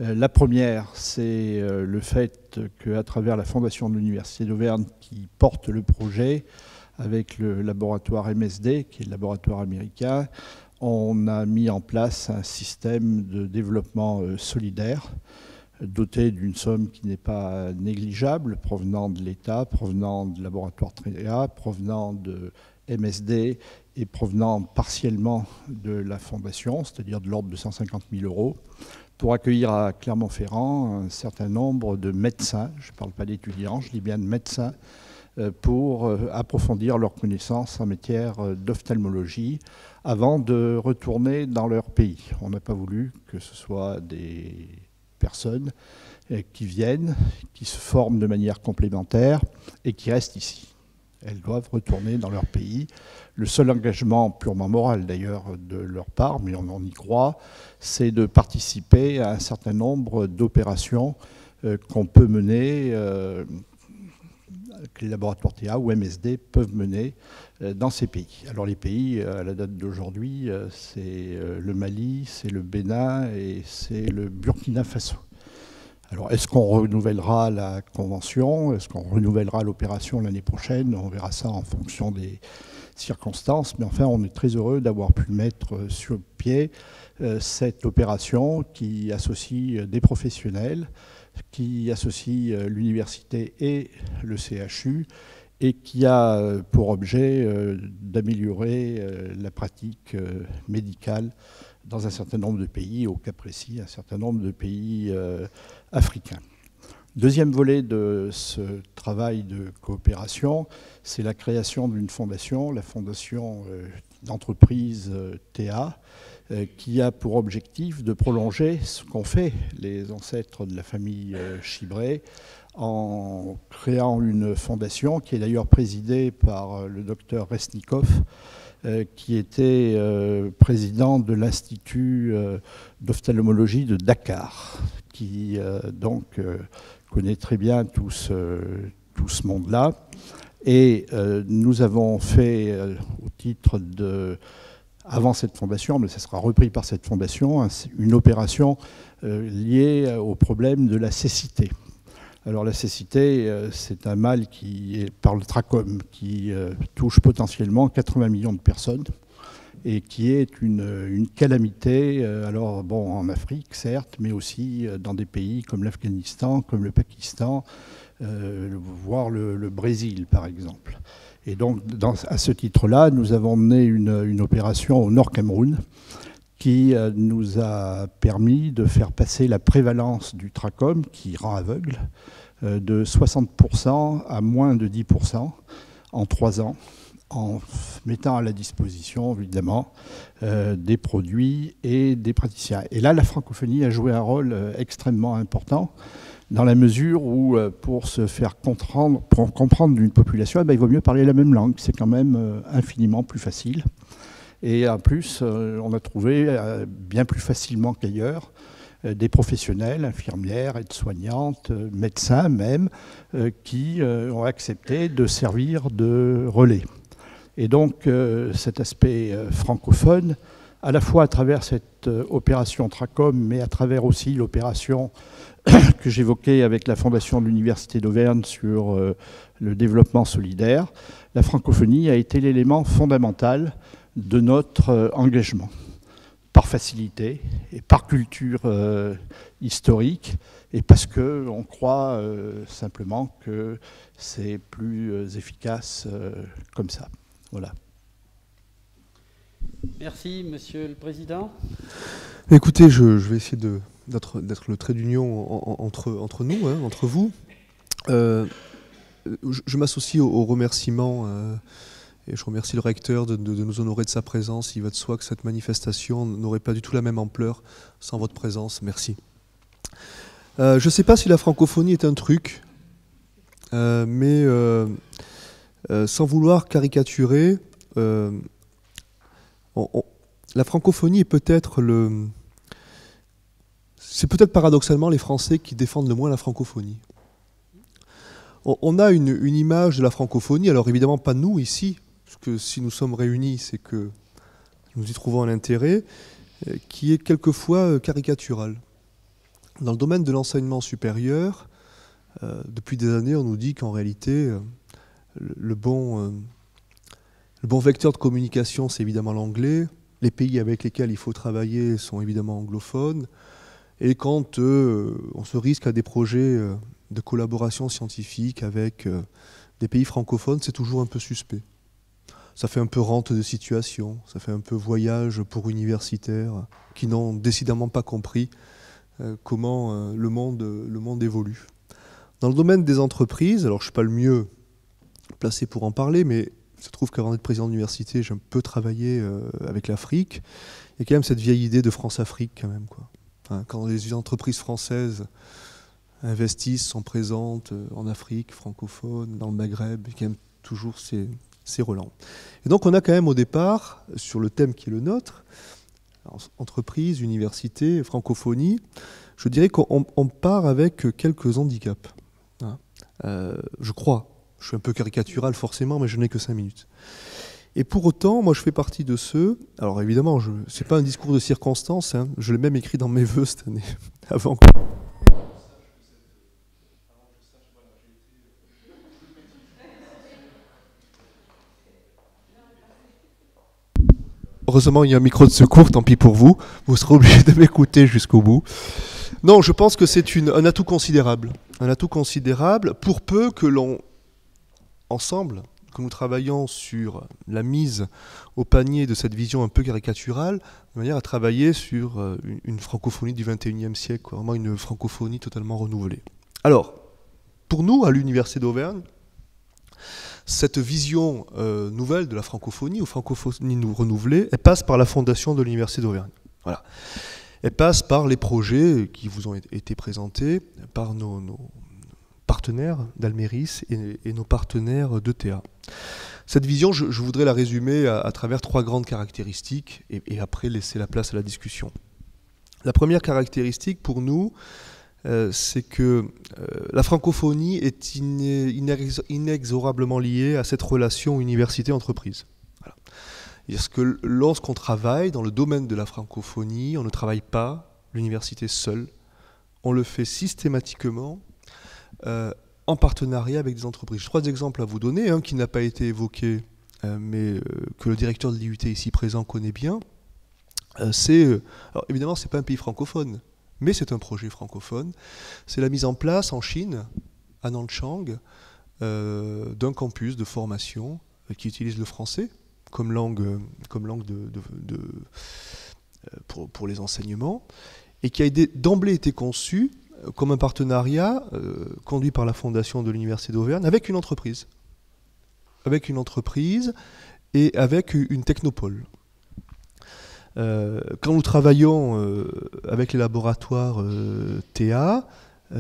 La première, c'est le fait qu'à travers la fondation de l'Université d'Auvergne qui porte le projet, avec le laboratoire MSD, qui est le laboratoire américain, on a mis en place un système de développement solidaire, doté d'une somme qui n'est pas négligeable, provenant de l'État, provenant de laboratoire Théa, provenant de MSD et provenant partiellement de la fondation, c'est-à-dire de l'ordre de 150 000 €, pour accueillir à Clermont-Ferrand un certain nombre de médecins, je ne parle pas d'étudiants, je dis bien de médecins, pour approfondir leurs connaissances en matière d'ophtalmologie avant de retourner dans leur pays. On n'a pas voulu que ce soit des personnes qui viennent, qui se forment de manière complémentaire et qui restent ici. Elles doivent retourner dans leur pays. Le seul engagement purement moral d'ailleurs de leur part, mais on y croit, c'est de participer à un certain nombre d'opérations qu'on peut mener, que les laboratoires Théa ou MSD peuvent mener dans ces pays. Alors les pays, à la date d'aujourd'hui, c'est le Mali, c'est le Bénin et c'est le Burkina Faso. Alors est-ce qu'on renouvellera la convention? Est-ce qu'on renouvellera l'opération l'année prochaine? On verra ça en fonction des circonstances. Mais enfin, on est très heureux d'avoir pu mettre sur pied cette opération qui associe des professionnels, qui associe l'université et le CHU et qui a pour objet d'améliorer la pratique médicale dans un certain nombre de pays, au cas précis, un certain nombre de pays africains. Deuxième volet de ce travail de coopération, c'est la création d'une fondation, la fondation d'entreprise Théa, qui a pour objectif de prolonger ce qu'ont fait les ancêtres de la famille Chibré en créant une fondation qui est d'ailleurs présidée par le docteur Resnikov, qui était président de l'Institut d'ophtalmologie de Dakar, qui donc connaît très bien tout ce monde-là. Et nous avons fait, au titre de... avant cette fondation, mais ça sera repris par cette fondation, une opération liée au problème de la cécité. Alors la cécité, c'est un mal qui est par le trachome, qui touche potentiellement 80 millions de personnes et qui est une calamité, alors bon, en Afrique certes, mais aussi dans des pays comme l'Afghanistan, comme le Pakistan, voire le Brésil par exemple. Et donc, à ce titre-là, nous avons mené une opération au Nord Cameroun qui nous a permis de faire passer la prévalence du trachome, qui rend aveugle, de 60% à moins de 10% en 3 ans, en mettant à la disposition, évidemment, des produits et des praticiens. Et là, la francophonie a joué un rôle extrêmement important, dans la mesure où, pour se faire comprendre d'une population, il vaut mieux parler la même langue. C'est quand même infiniment plus facile. Et en plus, on a trouvé bien plus facilement qu'ailleurs des professionnels, infirmières, aides-soignantes, médecins même, qui ont accepté de servir de relais. Et donc, cet aspect francophone, à la fois à travers cette opération Trachome, mais à travers aussi l'opération que j'évoquais avec la Fondation de l'Université d'Auvergne sur le développement solidaire, la francophonie a été l'élément fondamental de notre engagement, par facilité et par culture historique, et parce qu'on croit simplement que c'est plus efficace comme ça. Voilà. Merci, Monsieur le Président. Écoutez, je vais essayer d'être le trait d'union entre nous, hein, entre vous. Je m'associe aux remerciements et je remercie le recteur de nous honorer de sa présence. Il va de soi que cette manifestation n'aurait pas du tout la même ampleur sans votre présence. Merci. Je ne sais pas si la francophonie est un truc, mais sans vouloir caricaturer, la francophonie est peut-être c'est peut-être paradoxalement les Français qui défendent le moins la francophonie. On a une image de la francophonie, alors évidemment pas nous ici, parce que si nous sommes réunis, c'est que nous y trouvons un intérêt, qui est quelquefois caricatural. Dans le domaine de l'enseignement supérieur, depuis des années, on nous dit qu'en réalité, le bon vecteur de communication, c'est évidemment l'anglais. Les pays avec lesquels il faut travailler sont évidemment anglophones. Et quand on se risque à des projets de collaboration scientifique avec des pays francophones, c'est toujours un peu suspect. Ça fait un peu rente de situation, ça fait un peu voyage pour universitaires qui n'ont décidément pas compris comment le monde évolue. Dans le domaine des entreprises, alors je ne suis pas le mieux placé pour en parler, mais il se trouve qu'avant d'être président d'université, j'ai un peu travaillé avec l'Afrique. Il y a quand même cette vieille idée de France-Afrique quand même, quoi. Hein, quand les entreprises françaises investissent, sont présentes en Afrique, francophone, dans le Maghreb, il y a quand même toujours ces relents. Et donc on a quand même au départ, sur le thème qui est le nôtre, entreprise, université, francophonie, je dirais qu'on part avec quelques handicaps. Hein. Je crois. Je suis un peu caricatural forcément, mais je n'ai que 5 minutes. Et pour autant, moi je fais partie de ceux... Alors évidemment, ce n'est pas un discours de circonstance, hein, je l'ai même écrit dans mes vœux cette année, avant que... Heureusement, il y a un micro de secours, tant pis pour vous. Vous serez obligé de m'écouter jusqu'au bout. Non, je pense que c'est un atout considérable. Un atout considérable pour peu que l'on... ensemble, que nous travaillons sur la mise au panier de cette vision un peu caricaturale, de manière à travailler sur une francophonie du XXIe siècle, quoi, vraiment une francophonie totalement renouvelée. Alors, pour nous, à l'Université d'Auvergne, cette vision nouvelle de la francophonie, ou francophonie renouvelée, elle passe par la fondation de l'Université d'Auvergne. Voilà. Elle passe par les projets qui vous ont été présentés par nos partenaires d'Alméris et nos partenaires d'ETA. Cette vision, je voudrais la résumer à travers 3 grandes caractéristiques et après laisser la place à la discussion. La première caractéristique pour nous, c'est que la francophonie est inexorablement liée à cette relation université-entreprise. Voilà. Parce que lorsqu'on travaille dans le domaine de la francophonie, on ne travaille pas l'université seule, on le fait systématiquement en partenariat avec des entreprises. 3 exemples à vous donner, un qui n'a pas été évoqué, mais que le directeur de l'IUT ici présent connaît bien. Alors évidemment, ce n'est pas un pays francophone, mais c'est un projet francophone. C'est la mise en place en Chine, à Nanchang, d'un campus de formation qui utilisent le français comme langue pour les enseignements, et qui a d'emblée été conçu comme un partenariat conduit par la Fondation de l'Université d'Auvergne avec une entreprise. Et avec une technopole. Quand nous travaillons avec les laboratoires TA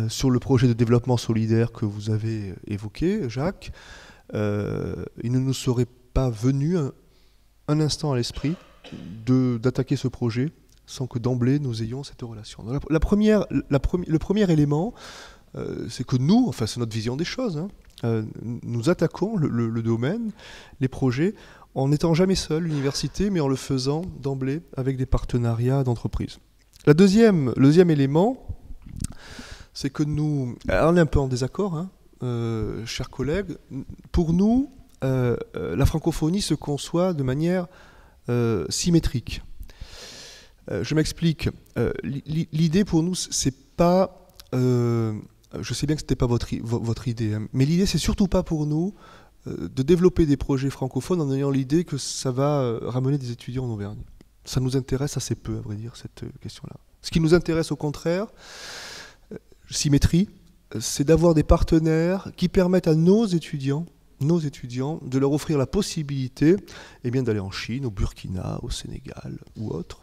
sur le projet de développement solidaire que vous avez évoqué, Jacques, il ne nous serait pas venu un instant à l'esprit d'attaquer ce projet sans que d'emblée nous ayons cette relation. Donc le premier élément, c'est que nous, enfin c'est notre vision des choses, nous attaquons le domaine, les projets, en n'étant jamais seul, l'université, mais en le faisant d'emblée avec des partenariats d'entreprise. Le deuxième élément, c'est que nous, on est un peu en désaccord, chers collègues, pour nous, la francophonie se conçoit de manière symétrique. Je m'explique. L'idée pour nous, c'est pas... je sais bien que ce n'était pas votre idée, mais l'idée, c'est surtout pas pour nous de développer des projets francophones en ayant l'idée que ça va ramener des étudiants en Auvergne. Ça nous intéresse assez peu, à vrai dire, cette question-là. Ce qui nous intéresse, au contraire, symétrie, c'est d'avoir des partenaires qui permettent à nos étudiants, de leur offrir la possibilité d'aller en Chine, au Burkina, au Sénégal ou autre.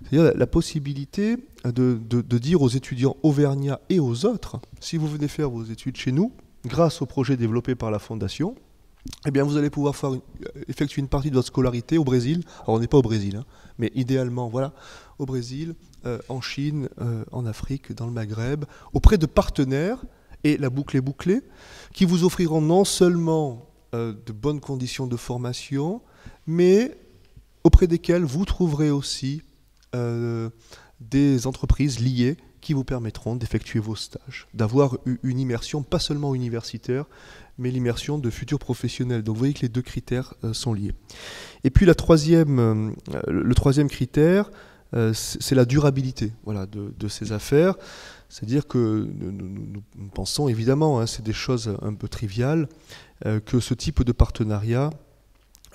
C'est-à-dire la possibilité de dire aux étudiants auvergnats et aux autres, si vous venez faire vos études chez nous, grâce au projet développé par la Fondation, vous allez pouvoir effectuer une partie de votre scolarité au Brésil. Alors on n'est pas au Brésil, mais idéalement, voilà, au Brésil, en Chine, en Afrique, dans le Maghreb, auprès de partenaires, et la boucle est bouclée, qui vous offriront non seulement de bonnes conditions de formation, mais auprès desquels vous trouverez aussi des entreprises liées qui vous permettront d'effectuer vos stages, d'avoir une immersion pas seulement universitaire, mais l'immersion de futurs professionnels. Donc vous voyez que les deux critères sont liés. Et puis le troisième critère, c'est la durabilité, voilà, de ces affaires. C'est-à-dire que nous pensons évidemment, c'est des choses un peu triviales, que ce type de partenariat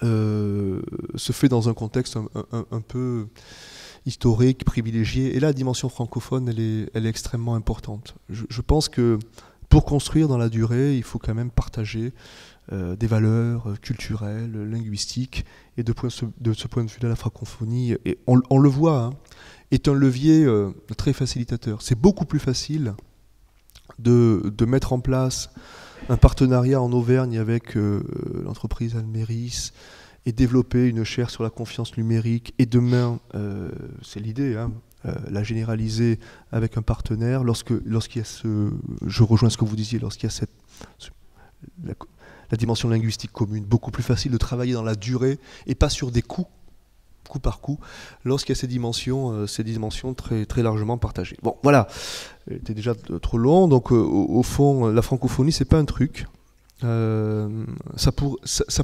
se fait dans un contexte un peu historique, privilégié. Et là, la dimension francophone, elle est extrêmement importante. Je pense que pour construire dans la durée, il faut quand même partager des valeurs culturelles, linguistiques. Et de ce point de vue-là, la francophonie, et on le voit, est un levier très facilitateur. C'est beaucoup plus facile de mettre en place un partenariat en Auvergne avec l'entreprise Almeris et développer une chaire sur la confiance numérique, et demain, c'est l'idée, la généraliser avec un partenaire, lorsqu'il y a je rejoins ce que vous disiez, lorsqu'il y a la dimension linguistique commune, beaucoup plus facile de travailler dans la durée et pas sur des coup par coup, lorsqu'il y a ces dimensions très, très largement partagées. Bon, voilà, c'était déjà trop long, donc au fond, la francophonie, c'est pas un truc. Ça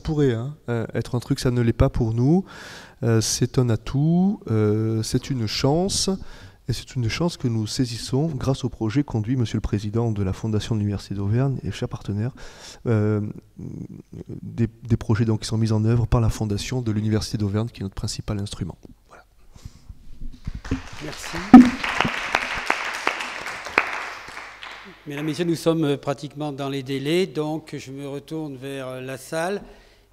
pourrait être un truc, ça ne l'est pas pour nous. C'est un atout, c'est une chance, et c'est une chance que nous saisissons grâce au projet conduit Monsieur le Président de la Fondation de l'Université d'Auvergne et chers partenaires, des projets donc qui sont mis en œuvre par la Fondation de l'Université d'Auvergne, qui est notre principal instrument. Voilà. Merci. Mesdames, Messieurs, nous sommes pratiquement dans les délais, donc je me retourne vers la salle.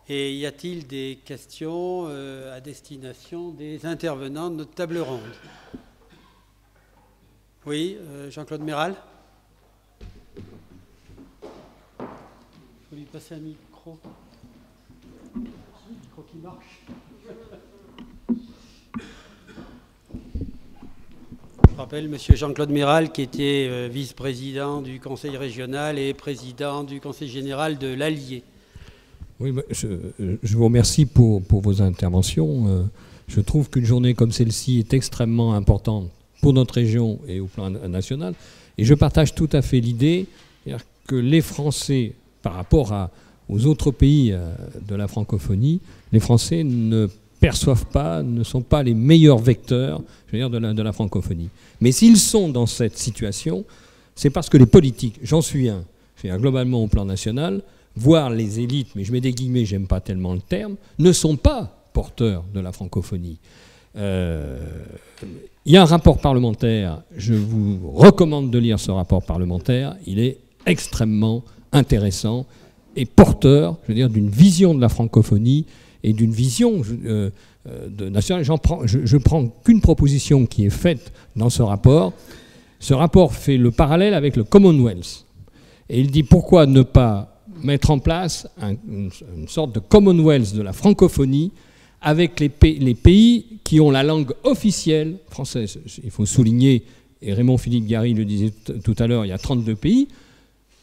Et y a-t-il des questions à destination des intervenants de notre table ronde? Oui, Jean-Claude Méral. Il faut lui passer un micro. Un micro qui marche. Je rappelle M. Jean-Claude Méral, qui était vice-président du Conseil régional et président du Conseil général de l'Allier. Oui, je vous remercie pour vos interventions. Je trouve qu'une journée comme celle-ci est extrêmement importante pour notre région et au plan national. Et je partage tout à fait l'idée que les Français, par rapport aux autres pays de la francophonie, les Français ne perçoivent pas, ne sont pas les meilleurs vecteurs, je veux dire, de la francophonie. Mais s'ils sont dans cette situation, c'est parce que les politiques, j'en suis un, globalement au plan national, voire les élites, mais je mets des guillemets, j'aime pas tellement le terme, ne sont pas porteurs de la francophonie. Il y a un rapport parlementaire, je vous recommande de lire ce rapport parlementaire, il est extrêmement intéressant et porteur, je veux dire, d'une vision de la francophonie et d'une vision nationale. Je prends qu'une proposition qui est faite dans ce rapport. Ce rapport fait le parallèle avec le Commonwealth. Et il dit pourquoi ne pas mettre en place une sorte de Commonwealth de la francophonie avec les pays qui ont la langue officielle française. Il faut souligner, et Raymond-Philippe Gary le disait tout à l'heure, il y a 32 pays.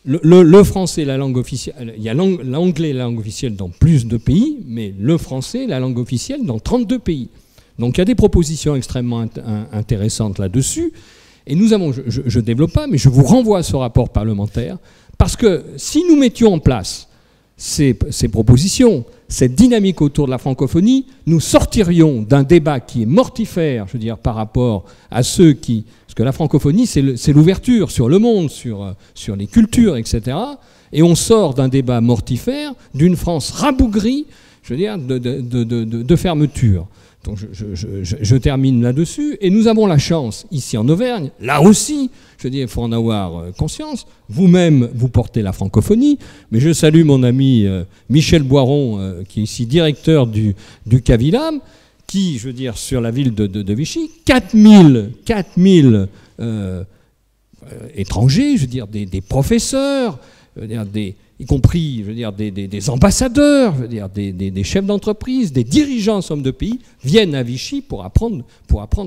Le français, la langue officielle, il y a l'anglais, la langue officielle dans plus de pays, mais le français, la langue officielle dans 32 pays. Donc il y a des propositions extrêmement intéressantes là-dessus. Et nous avons, je ne développe pas, mais je vous renvoie à ce rapport parlementaire, parce que si nous mettions en place ces propositions, cette dynamique autour de la francophonie, nous sortirions d'un débat qui est mortifère, je veux dire, par rapport à ceux qui... Parce que la francophonie, c'est l'ouverture sur le monde, sur les cultures, etc. Et on sort d'un débat mortifère, d'une France rabougrie, je veux dire, de fermeture. Donc je termine là-dessus. Et nous avons la chance, ici en Auvergne, là aussi, je veux dire, il faut en avoir conscience. Vous-même, vous portez la francophonie, mais je salue mon ami Michel Boiron, qui est ici directeur du Cavilam, qui, je veux dire, sur la ville de Vichy, 4000 étrangers, je veux dire, des professeurs, je veux dire, y compris, je veux dire, des ambassadeurs, je veux dire, des chefs d'entreprise, des dirigeants en somme de pays, viennent à Vichy pour apprendre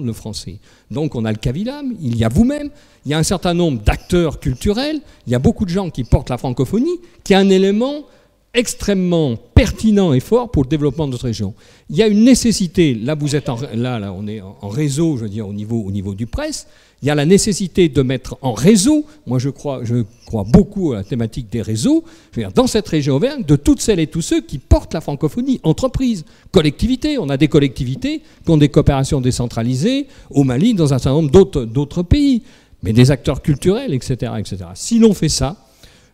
le français. Donc on a le Cavilam, il y a vous-même, il y a un certain nombre d'acteurs culturels, il y a beaucoup de gens qui portent la francophonie, qui est un élément extrêmement pertinent et fort pour le développement de notre région. Il y a une nécessité, là vous êtes là on est en réseau, je veux dire, au niveau du presse. Il y a la nécessité de mettre en réseau, moi je crois beaucoup à la thématique des réseaux, je veux dire, dans cette région Auvergne, de toutes celles et tous ceux qui portent la francophonie, entreprises, collectivités. On a des collectivités qui ont des coopérations décentralisées au Mali, dans un certain nombre d'autres pays, mais des acteurs culturels, etc., etc. Si l'on fait ça,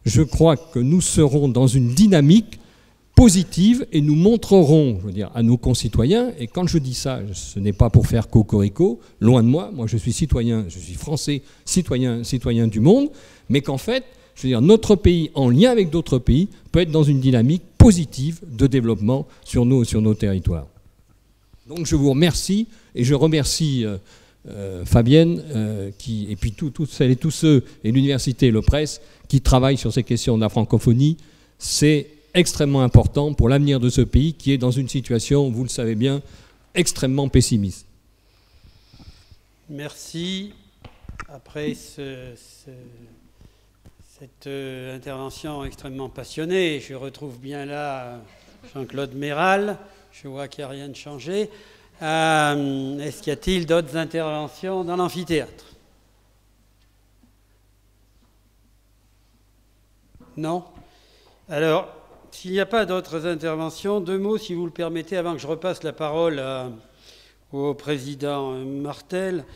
je crois que nous serons dans une dynamique positive et nous montrerons, je veux dire, à nos concitoyens, et quand je dis ça, ce n'est pas pour faire cocorico, loin de moi je suis citoyen, je suis français, citoyen du monde, mais qu'en fait, je veux dire, notre pays, en lien avec d'autres pays, peut être dans une dynamique positive de développement sur nos territoires. Donc je vous remercie, et je remercie Fabienne, et puis toutes celles et tous ceux, et l'université et le presse, qui travaillent sur ces questions de la francophonie. C'est extrêmement important pour l'avenir de ce pays qui est dans une situation, vous le savez bien, extrêmement pessimiste. Merci. Après cette intervention extrêmement passionnée, je retrouve bien là Jean-Claude Méral. Je vois qu'il n'y a rien de changé. Est-ce qu'il y a-t-il d'autres interventions dans l'amphithéâtre? Non? Alors, s'il n'y a pas d'autres interventions, deux mots, si vous le permettez, avant que je repasse la parole au président Martel.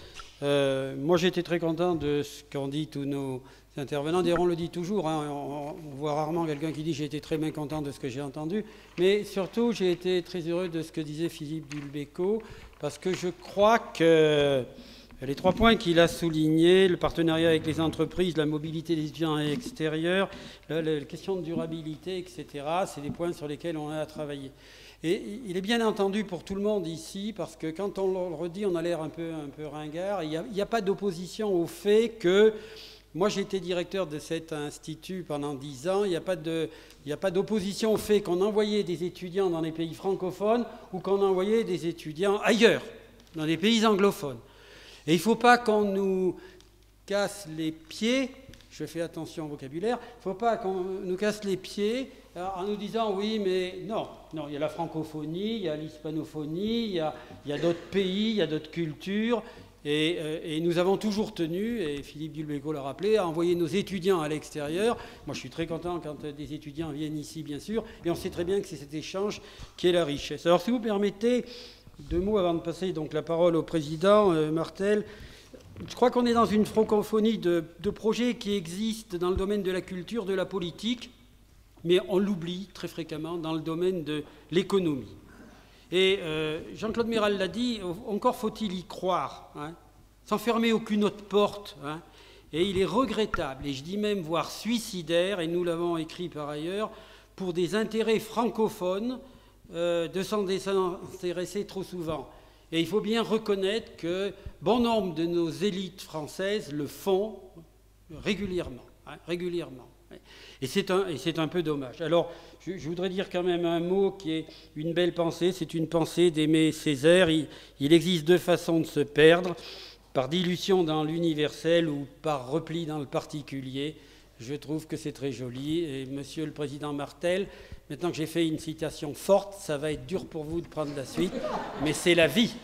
Moi, j'étais très content de ce qu'ont dit tous nos intervenants. D'ailleurs, on le dit toujours, hein, on voit rarement quelqu'un qui dit « j'ai été très mécontent de ce que j'ai entendu ». Mais surtout, j'ai été très heureux de ce que disait Philippe Dulbecco, parce que je crois que les trois points qu'il a soulignés, le partenariat avec les entreprises, la mobilité des étudiants à l'extérieur, la question de durabilité, etc., c'est des points sur lesquels on a à travailler. Et il est bien entendu pour tout le monde ici, parce que quand on le redit, on a l'air un peu ringard. Il n'y a pas d'opposition au fait que... Moi, j'ai été directeur de cet institut pendant 10 ans. Il n'y a pas d'opposition au fait qu'on envoyait des étudiants dans les pays francophones ou qu'on envoyait des étudiants ailleurs, dans les pays anglophones. Et il ne faut pas qu'on nous casse les pieds, je fais attention au vocabulaire, il ne faut pas qu'on nous casse les pieds en nous disant oui, mais non, il y a la francophonie, il y a l'hispanophonie, il y a d'autres pays, il y a d'autres cultures, et nous avons toujours tenu, et Philippe Dulbecco l'a rappelé, à envoyer nos étudiants à l'extérieur. Moi, je suis très content quand des étudiants viennent ici, bien sûr, et on sait très bien que c'est cet échange qui est la richesse. Alors, si vous permettez... Deux mots avant de passer donc la parole au président Martel. Je crois qu'on est dans une francophonie de projets qui existent dans le domaine de la culture, de la politique. mais on l'oublie très fréquemment dans le domaine de l'économie. Et Jean-Claude Méral l'a dit, encore faut-il y croire, hein, sans fermer aucune autre porte. Hein, et il est regrettable, et je dis même voire suicidaire, et nous l'avons écrit par ailleurs, pour des intérêts francophones, de s'en désintéresser trop souvent. Et il faut bien reconnaître que bon nombre de nos élites françaises le font régulièrement. Hein, régulièrement. Et c'est un peu dommage. Alors, je voudrais dire quand même un mot qui est une belle pensée. C'est une pensée d'Aimé Césaire. Il existe deux façons de se perdre, par dilution dans l'universel ou par repli dans le particulier. Je trouve que c'est très joli. Et Monsieur le Président Martel, maintenant que j'ai fait une citation forte, ça va être dur pour vous de prendre la suite, mais c'est la vie.